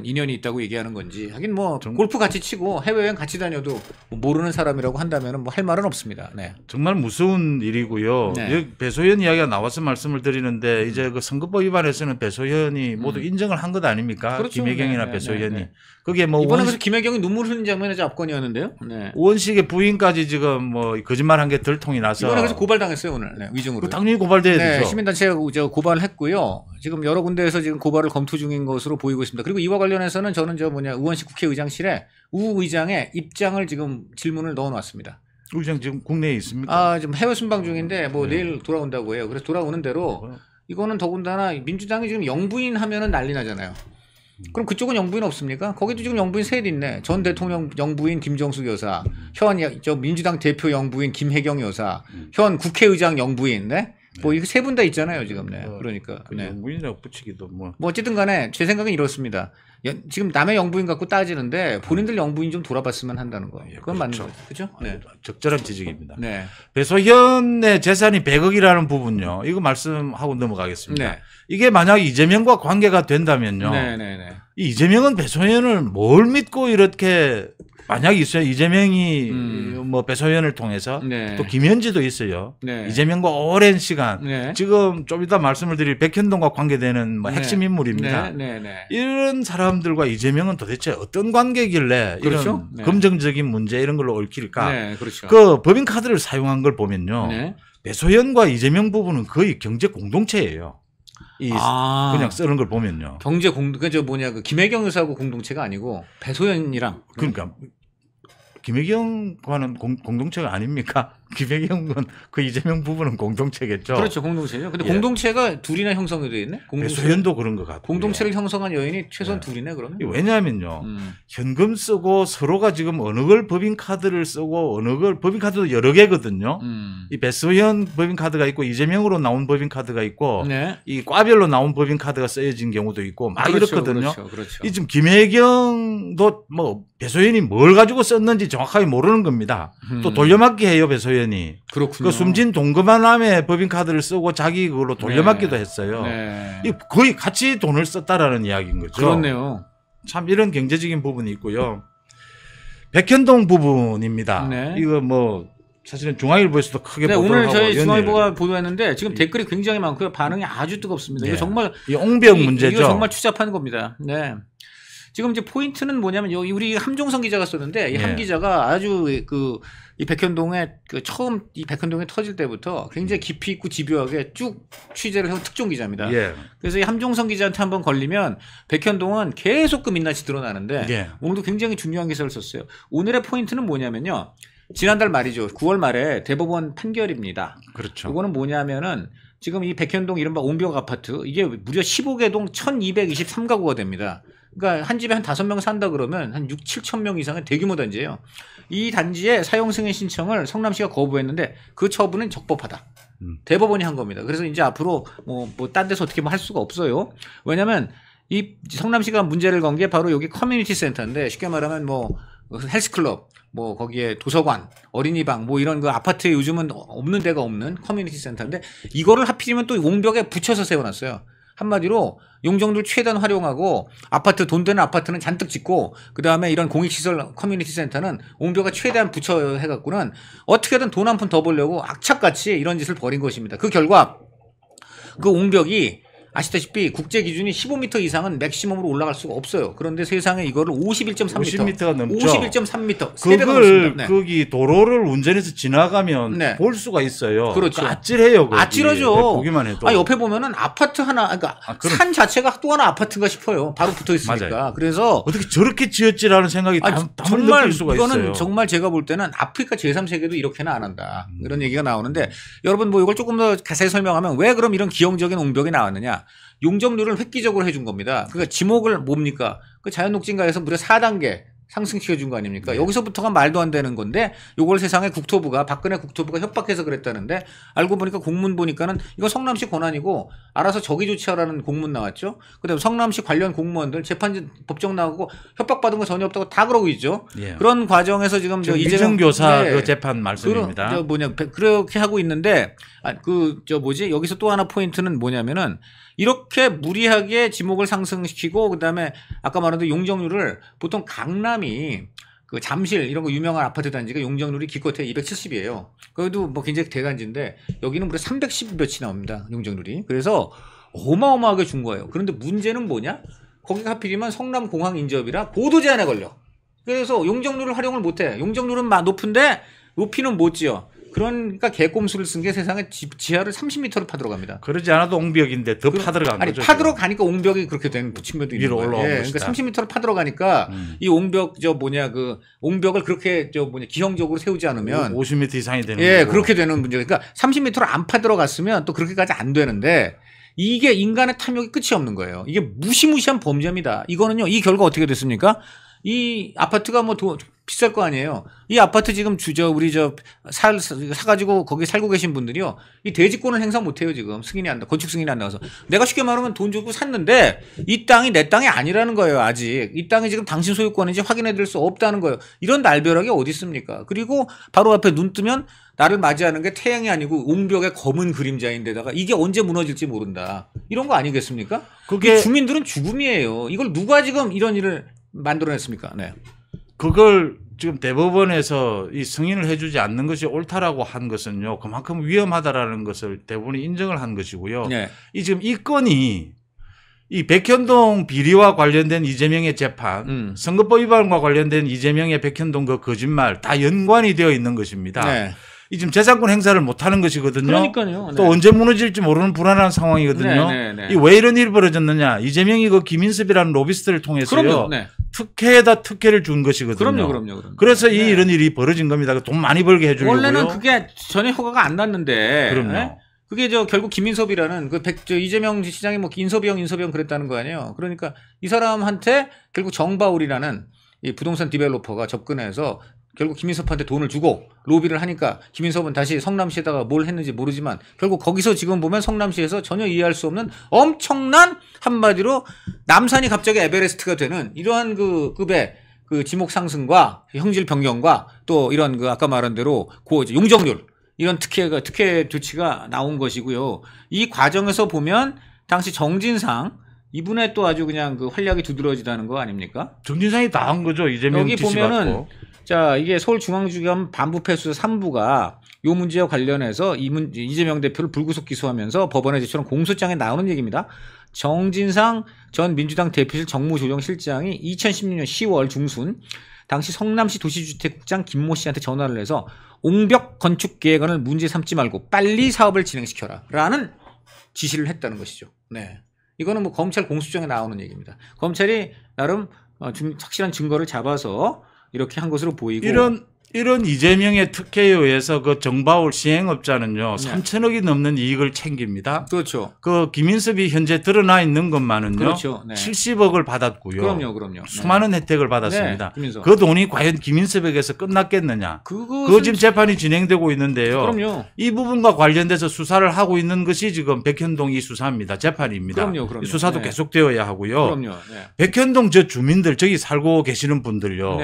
인연이 있다고 얘기하는 건지 하긴 뭐 골프 같이 치고 해외여행 같이 다녀도 모르는 사람이라고 한다면 뭐 할 말은 없습니다. 네. 정말 무서운 일이고요. 네. 배소연 이야기가 나와서 말씀을 드리는데 이제 그 선거법 위반에서는 배소연이 모두 인정을 한 것 아닙니까? 그렇죠. 김혜경이나 네. 배소연이. 네. 그게 뭐 이번에 그래서 김혜경이 눈물 흘린 장면에서 압권이었는데요. 네. 우원식의 부인까지 지금 뭐 거짓말한 게 들통이 나서 이번에 그래서 고발당했어요 오늘 네, 위증으로. 당연히 고발돼야 네, 되죠. 시민단체가 고발을 했고요. 지금 여러 군데에서 지금 고발을 검토 중인 것으로 보이고 있습니다. 그리고 이와 관련해서는 저는 우원식 국회의장실에 우 의장의 입장을 지금 질문을 넣어놨습니다. 의장 지금 국내에 있습니까? 지금 해외 순방 중인데 뭐 내일 돌아온다고 해요. 그래서 돌아오는 대로 이거는 더군다나 민주당이 지금 영부인 하면은 난리 나잖아요. 그럼 그쪽은 영부인 없습니까? 거기도 지금 영부인 셋 있네. 전 대통령 영부인 김정숙 여사, 현 민주당 대표 영부인 김혜경 여사, 현 국회의장 영부인, 네? 뭐 이거 세 분 다 있잖아요 지금. 네. 그러니까 네. 영부인이라고 붙이기도 뭐 어쨌든 간에 제 생각은 이렇습니다. 지금 남의 영부인 갖고 따지는데 본인들 영부인 좀 돌아봤으면 한다는 거예요. 그건 맞는 거죠. 그렇죠? 네. 적절한 지적입니다. 네. 배소현의 재산이 100억이라는 부분요. 이거 말씀하고 넘어가겠습니다. 네. 이게 만약 이재명과 관계가 된다면요. 네. 이재명은 배소현을 뭘 믿고 이렇게 만약 있어요. 이재명이 뭐 배소연을 통해서 네. 또 김현지도 있어요. 네. 이재명과 오랜 시간 네. 지금 좀 이따 말씀을 드릴 백현동과 관계되는 뭐 핵심 인물입니다. 네. 이런 사람들과 이재명은 도대체 어떤 관계길래 그렇죠? 이런 검정적인 문제 이런 걸로 얽힐까? 네, 그렇죠. 그 법인카드를 사용한 걸 보면요. 배소연과 이재명 부부는 거의 경제 공동체예요. 그냥 쓰는 걸 보면요. 경제 그 김혜경 여사하고 공동체가 아니고 배소연이랑 그러니까 김혜경과는 공동체가 아닙니까? 김혜경은 그 이재명 부부는 공동체겠죠. 그렇죠, 공동체죠. 근데 공동체가 둘이나 형성이 되어 있네. 배소연도 그런 것 같고. 공동체를 형성한 여인이 최소한 둘이네 그러면. 왜냐하면요, 현금 쓰고 서로가 지금 어느 걸 법인카드를 쓰고 어느 걸 법인카드도 여러 개거든요. 이 배소연 법인카드가 있고 이재명으로 나온 법인카드가 있고 이 과별로 나온 법인카드가 쓰여진 경우도 있고 막 이렇거든요. 그렇죠. 이 지금 김혜경도 뭐 배소연이 뭘 가지고 썼는지 정확하게 모르는 겁니다. 또 돌려막기 해요 배소연이. 그렇군요. 그 숨진 동거만남의 법인카드를 쓰고 자기 그걸로 돌려막기도 했어요. 거의 같이 돈을 썼다라는 이야기인 거죠. 그렇네요. 참 이런 경제적인 부분이 있고요. 백현동 부분입니다. 이거 뭐 사실은 중앙일보에서도 크게 보도를 오늘 하고 저희 중앙일보가 보도했는데 지금 댓글이 굉장히 많고요. 반응이 아주 뜨겁습니다. 이거 정말 이 옹병 문제죠. 이거 정말 추잡한 겁니다. 네. 지금 이제 포인트는 뭐냐면 여기 우리 함종성 기자가 썼는데 이 함 기자가 아주 이 백현동에 처음 이 백현동에 터질 때부터 굉장히 깊이 있고 집요하게 쭉 취재를 해온 특종 기자입니다. 그래서 이 함종성 기자한테 한번 걸리면 백현동은 계속 그 민낯이 드러나는데 오늘도 굉장히 중요한 기사를 썼어요. 오늘의 포인트는 뭐냐면요. 지난달 말이죠. 9월 말에 대법원 판결입니다. 그렇죠. 이거는 뭐냐면은 지금 이 백현동 이른바 옹벽 아파트 이게 무려 15개 동 1223가구가 됩니다. 그러니까 한 집에 한 5명 산다 그러면 한 6-7천 명 이상의 대규모 단지예요. 이 단지에 사용 승인 신청을 성남시가 거부했는데 그 처분은 적법하다. 대법원이 한 겁니다. 그래서 이제 앞으로 뭐 딴 데서 어떻게 할 수가 없어요. 왜냐하면 이 성남시가 문제를 건 게 바로 여기 커뮤니티 센터인데 쉽게 말하면 뭐 헬스클럽, 뭐 거기에 도서관, 어린이방, 뭐 이런 그 아파트에 요즘은 없는 데가 없는 커뮤니티 센터인데 이거를 하필이면 또 옹벽에 붙여서 세워놨어요. 한마디로 용적률 최대한 활용하고 아파트 돈 되는 아파트는 잔뜩 짓고 그다음에 이런 공익시설 커뮤니티 센터는 옹벽에 최대한 붙여해갖고는 어떻게든 돈 한 푼 더 벌려고 악착같이 이런 짓을 벌인 것입니다. 그 결과 그 옹벽이 아시다시피 국제 기준이 15m 이상은 맥시멈으로 올라갈 수가 없어요. 그런데 세상에 이거를 51.3m, 50m가 넘죠. 51.3m. 그걸 거기 도로를 운전해서 지나가면 네. 볼 수가 있어요. 그렇죠. 아찔해요. 거기. 아찔하죠. 네, 보기만 해도. 아, 옆에 보면은 아파트 하나, 그러니까 산 자체가 또 하나 아파트인가 싶어요. 바로 붙어 있으니까. 맞아요. 그래서 어떻게 저렇게 지었지라는 생각이 정말 느낄 수가 이거는 있어요. 정말 제가 볼 때는 아프리카 제3세계도 이렇게는 안 한다. 이런 얘기가 나오는데 여러분 뭐 이걸 조금 더 자세히 설명하면 왜 그럼 이런 기형적인 옹벽이 나왔느냐? 용적률을 획기적으로 해준 겁니다. 그러니까 지목을 뭡니까? 그 자연녹진가에서 무려 4단계 상승시켜준 거 아닙니까? 여기서부터가 말도 안 되는 건데 요걸 세상에 국토부가 박근혜 국토부가 협박해서 그랬다는데 알고 보니까 공문 보니까는 이거 성남시 권한이고 알아서 적의 조치하라는 공문 나왔죠. 그다음에 성남시 관련 공무원들 재판 법정 나오고 협박받은 거 전혀 없다고 다 그러고 있죠. 예. 그런 과정에서 지금 저 이재명 교사 그 재판 말씀입니다. 그렇게 하고 있는데 여기서 또 하나 포인트는 뭐냐면은 이렇게 무리하게 지목을 상승시키고 그다음에 아까 말한 대로 용적률을 보통 강남이 그 잠실 이런 거 유명한 아파트 단지가 용적률이 기껏해 270이에요. 그래도 뭐 굉장히 대단지인데 여기는 무려 310 몇이 나옵니다. 용적률이. 그래서 어마어마하게 준 거예요. 그런데 문제는 뭐냐? 거기가 하필이면 성남공항 인접이라 보도 제한에 걸려. 그래서 용적률을 활용을 못해. 용적률은 높은데 높이는 못 지어. 그러니까 개꼼수를 쓴 게 세상에 지하를 30m를 파들어갑니다. 그러지 않아도 옹벽인데 더 파들어간 거죠. 파들어가니까 옹벽이 그렇게 된 측면도 있는 거예요. 그러니까 30m를 파들어가니까 이 옹벽 그 옹벽을 그렇게 기형적으로 세우지 않으면 50m 이상이 되는 거고. 그렇게 되는 문제가. 그러니까 30m를 안 파들어갔으면 또 그렇게까지 안 되는데 이게 인간의 탐욕이 끝이 없는 거예요. 이게 무시무시한 범죄입니다. 이거는요. 이 결과 어떻게 됐습니까? 이 아파트가 비쌀 거 아니에요. 이 아파트 지금 사가지고 거기 살고 계신 분들이요. 이 대지권을 행사 못 해요, 지금. 건축 승인이 안 나와서. 내가 쉽게 말하면 돈 주고 샀는데 이 땅이 내 땅이 아니라는 거예요, 아직. 이 땅이 지금 당신 소유권인지 확인해 드릴 수 없다는 거예요. 이런 날벼락이 어디 있습니까? 그리고 바로 앞에 눈 뜨면 나를 맞이하는 게 태양이 아니고 옹벽의 검은 그림자인데다가 이게 언제 무너질지 모른다. 이런 거 아니겠습니까? 그게 주민들은 죽음이에요. 이걸 누가 지금 이런 일을 만들어냈습니까? 네. 그걸 지금 대법원에서 이 승인을 해주지 않는 것이 옳다라고 한 것은요, 그만큼 위험하다라는 것을 대부분이 인정을 한 것이고요. 네. 지금 이 건이 이 백현동 비리와 관련된 이재명의 재판, 선거법 위반과 관련된 이재명의 백현동 그 거짓말 다 연관이 되어 있는 것입니다. 네. 이 지금 재산권 행사를 못하는 것이거든요. 그러니까요. 네. 또 언제 무너질지 모르는 불안한 상황이거든요. 이 왜 이런 일이 벌어졌느냐? 이재명이 그 김인섭이라는 로비스트를 통해서요. 특혜에다 특혜를 준 것이거든요. 그럼요. 그래서 이런 일이 벌어진 겁니다. 돈 많이 벌게 해주려고요. 원래는 그게 전혀 허가가 안 났는데. 그럼요. 네? 그게 결국 김인섭이라는 이재명 시장이 인섭이 형 그랬다는 거 아니에요. 그러니까 이 사람한테 결국 정바울이라는 이 부동산 디벨로퍼가 접근해서 결국 김인섭한테 돈을 주고 로비를 하니까 김인섭은 다시 성남시에다가 뭘 했는지 모르지만 결국 거기서 지금 보면 성남시에서 전혀 이해할 수 없는 엄청난 한마디로 남산이 갑자기 에베레스트가 되는 이러한 그 급의 그 지목 상승과 형질 변경과 또 이런 그 아까 말한 대로 용적률 이런 특혜 조치가 나온 것이고요. 이 과정에서 보면 당시 정진상 이분의 또 아주 그냥 그 활약이 두드러지다는 거 아닙니까? 정진상이 다 한 거죠. 이재명 여기 보면은 자, 이게 서울중앙지검 반부패수사 3부가 요 문제와 관련해서 이재명 대표를 불구속 기소하면서 법원에 제출한 공소장에 나오는 얘기입니다. 정진상 전 민주당 대표실 정무조정실장이 2016년 10월 중순 당시 성남시 도시주택국장 김모 씨한테 전화를 해서 옹벽 건축 계획안을 문제 삼지 말고 빨리 사업을 진행시켜라 라는 지시를 했다는 것이죠. 네. 이거는 뭐 검찰 공소장에 나오는 얘기입니다. 검찰이 나름 확실한 증거를 잡아서 이렇게 한 것으로 보이고 이런 이재명의 특혜에 의해서 그 정바울 시행업자는요 3천억이 넘는 이익을 챙깁니다. 그렇죠. 그 김인섭이 현재 드러나 있는 것만은요. 그렇죠. 70억을 받았고요. 그럼요. 수많은 혜택을 받았습니다. 그 돈이 과연 김인섭에게서 끝났겠느냐? 그거 지금 재판이 진행되고 있는데요. 그럼요. 이 부분과 관련돼서 수사를 하고 있는 것이 지금 백현동 이 수사입니다. 재판입니다. 그럼요. 수사도 계속되어야 하고요. 그럼요. 백현동 저 주민들 저기 살고 계시는 분들요.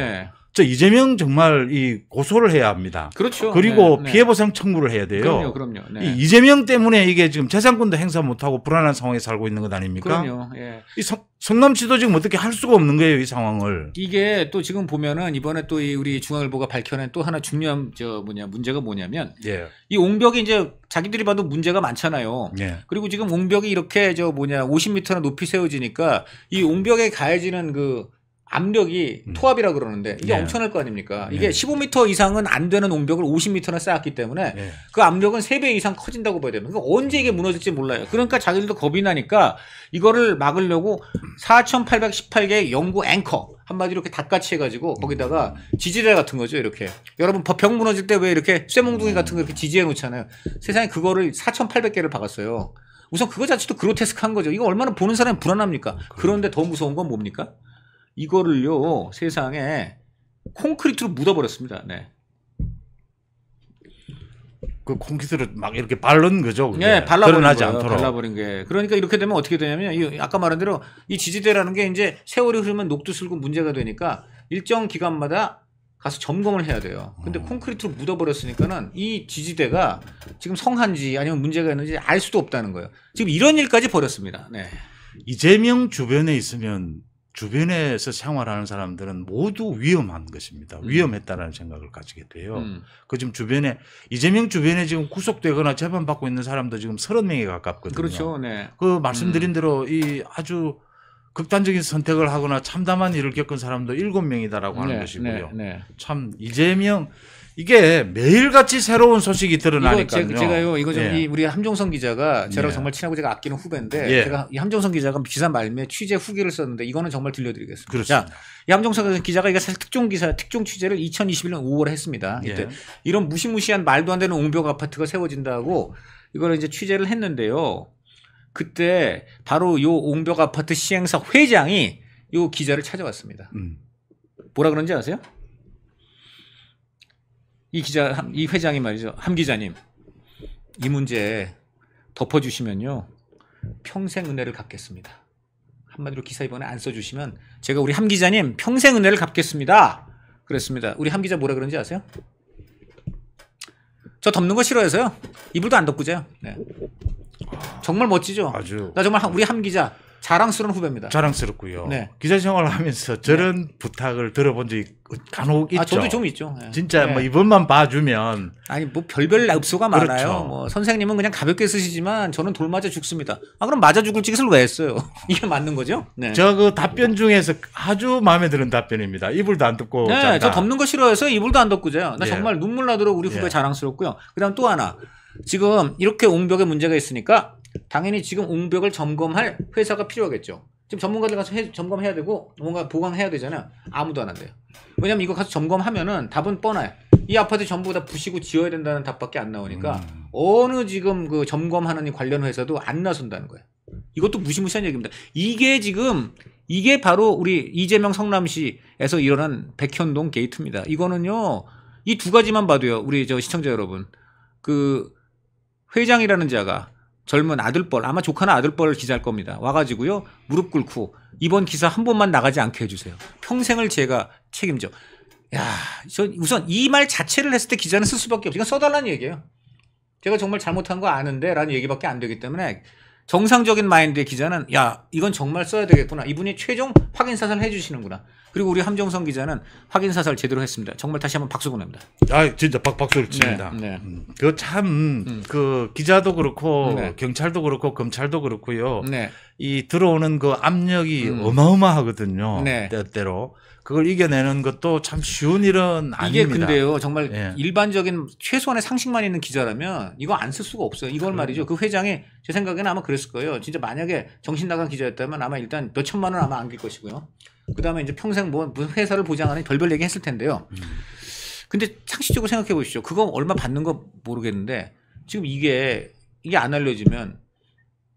이재명 정말 이 고소를 해야 합니다. 그렇죠. 그리고 피해보상 청구를 해야 돼요. 그럼요. 이재명 때문에 이게 지금 재산권도 행사 못하고 불안한 상황에 살고 있는 것 아닙니까? 그럼요. 이 성남시도 지금 어떻게 할 수가 없는 거예요, 이 상황을. 이게 또 지금 보면은 이번에 또 우리 중앙일보가 밝혀낸 또 하나 중요한 문제가 뭐냐면 이 옹벽이 이제 자기들이 봐도 문제가 많잖아요. 그리고 지금 옹벽이 이렇게 50m나 높이 세워지니까 이 옹벽에 가해지는 그 압력이 토압이라 그러는데 이게 엄청날 거 아닙니까? 이게 15m 이상은 안 되는 옹벽을 50m나 쌓았기 때문에 그 압력은 3배 이상 커진다고 봐야 되는. 그러니까 언제 이게 무너질지 몰라요. 그러니까 자기들도 겁이 나니까 이거를 막으려고 4,818개의 연구 앵커 한마디로 이렇게 닭같이 해가지고 거기다가 지지대 같은 거죠. 이렇게 여러분 벽 무너질 때 왜 이렇게 쇠몽둥이 같은 거 이렇게 지지해 놓잖아요. 세상에 그거를 4,800개를 박았어요. 우선 그거 자체도 그로테스크한 거죠. 이거 얼마나 보는 사람이 불안합니까? 그런데 더 무서운 건 뭡니까? 이거를요 세상에 콘크리트로 묻어버렸습니다. 그 콘크리트를 막 이렇게 바른 거죠. 네, 발라버린 게. 그러니까 이렇게 되면 어떻게 되냐면 아까 말한 대로 이 지지대라는 게 이제 세월이 흐르면 녹두슬고 문제가 되니까 일정 기간마다 가서 점검을 해야 돼요. 근데 콘크리트로 묻어버렸으니까는 이 지지대가 지금 성한지 아니면 문제가 있는지 알 수도 없다는 거예요. 지금 이런 일까지 벌였습니다. 이재명 주변에 있으면 주변에서 생활하는 사람들은 모두 위험한 것입니다. 위험했다라는 생각을 가지게 돼요. 그 지금 주변에 이재명 주변에 지금 구속되거나 재판받고 있는 사람도 지금 30명에 가깝거든요. 그렇죠. 그 말씀드린 대로 이 아주 극단적인 선택을 하거나 참담한 일을 겪은 사람도 7명이다라고 하는 것이고요. 참 이재명 이게 매일같이 새로운 소식이 드러나니까요. 제가요, 이거 좀 우리 함종선 기자가 저랑 정말 친하고 제가 아끼는 후배인데 제가 이 함종선 기자가 기사 말미에 취재 후기를 썼는데 이거는 정말 들려드리겠습니다. 그렇습니다. 자, 이 함종선 기자가 이거 사실 특종 취재를 2021년 5월에 했습니다. 이때 이런 무시무시한 말도 안 되는 옹벽 아파트가 세워진다고 이걸 이제 취재를 했는데요. 그때 바로 요 옹벽 아파트 시행사 회장이 요 기자를 찾아왔습니다. 뭐라 그런지 아세요? 이 회장이 말이죠. 함 기자님, 이 문제 덮어주시면요 평생 은혜를 갚겠습니다. 한마디로 기사 이번에 안 써주시면 제가 우리 함 기자님 평생 은혜를 갚겠습니다. 그랬습니다. 우리 함 기자 뭐라 그런지 아세요? 저 덮는 거 싫어해서요. 이불도 안 덮고 자요. 정말 멋지죠. 아주. 나 정말 우리 함 기자 자랑스러운 후배입니다. 자랑스럽고요. 기자 생활을 하면서 저런 부탁을 들어본 적이 간혹 있죠. 저도 좀 있죠. 진짜 뭐 이번만 봐주면 뭐 별별 읍소가 많아요. 뭐 선생님은 그냥 가볍게 쓰시지만 저는 돌 맞아 죽습니다. 그럼 맞아 죽을 짓을 왜 했어요? 이게 맞는 거죠? 저 그 답변 중에서 아주 마음에 드는 답변입니다. 이불도 안 덮고 잔다. 저 덮는 거 싫어해서 이불도 안 덮고 자요. 나 정말 눈물 나도록 우리 후배 자랑스럽고요. 그다음 또 하나 지금 이렇게 옹벽에 문제가 있으니까 당연히 지금 옹벽을 점검할 회사가 필요하겠죠. 지금 전문가들 가서 점검해야 되고 뭔가 보강해야 되잖아요. 아무도 안 한대요. 왜냐면 이거 가서 점검하면은 답은 뻔해요. 이 아파트 전부 다 부시고 지어야 된다는 답밖에 안 나오니까 어느 지금 그 점검하는 관련 회사도 안 나선다는 거예요. 이것도 무시무시한 얘기입니다. 이게 바로 우리 이재명 성남시에서 일어난 백현동 게이트입니다. 이거는요 이 두 가지만 봐도요 우리 시청자 여러분 그 회장이라는 자가 젊은 아들뻘 아마 조카나 아들뻘을 기자할 겁니다. 와가지고요 무릎 꿇고 이번 기사 한 번만 나가지 않게 해주세요. 평생을 제가 책임져. 우선 이 말 자체를 했을 때 기자는 쓸 수밖에 없어요. 이건 써달라는 얘기예요. 제가 정말 잘못한 거 아는데 라는 얘기밖에 안 되기 때문에 정상적인 마인드의 기자는 이건 정말 써야 되겠구나. 이분이 최종 확인 사살 해주시는구나. 그리고 우리 함정선 기자는 확인 사살 제대로 했습니다. 정말 다시 한번 박수 보냅니다. 진짜 박수를 칩니다. 그 참 그 기자도 그렇고 경찰도 그렇고 검찰도 그렇고요. 이 들어오는 그 압력이 어마어마하거든요. 때때로 그걸 이겨내는 것도 참 쉬운 일은 아닙니다. 이게 근데요 정말 일반적인 최소한의 상식만 있는 기자라면 이거 안 쓸 수가 없어요. 이걸 말이죠. 그 회장이 제 생각에는 아마 그랬을 거예요. 진짜 만약에 정신 나간 기자였다면 아마 일단 몇 천만 원 아마 안길 것이고요. 그 다음에 이제 평생 무슨 회사를 보장하는 별별 얘기 했을 텐데요. 근데 상식적으로 생각해 보십시오. 그거 얼마 받는 거 모르겠는데 지금 이게 안 알려지면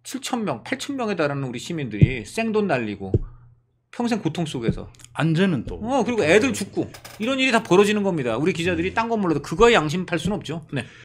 7,000명, 8,000명에 달하는 우리 시민들이 생돈 날리고 평생 고통 속에서 안전은 또 그리고 애들 죽고 이런 일이 다 벌어지는 겁니다. 우리 기자들이 딴 건 몰라도 그거에 양심 팔 수는 없죠.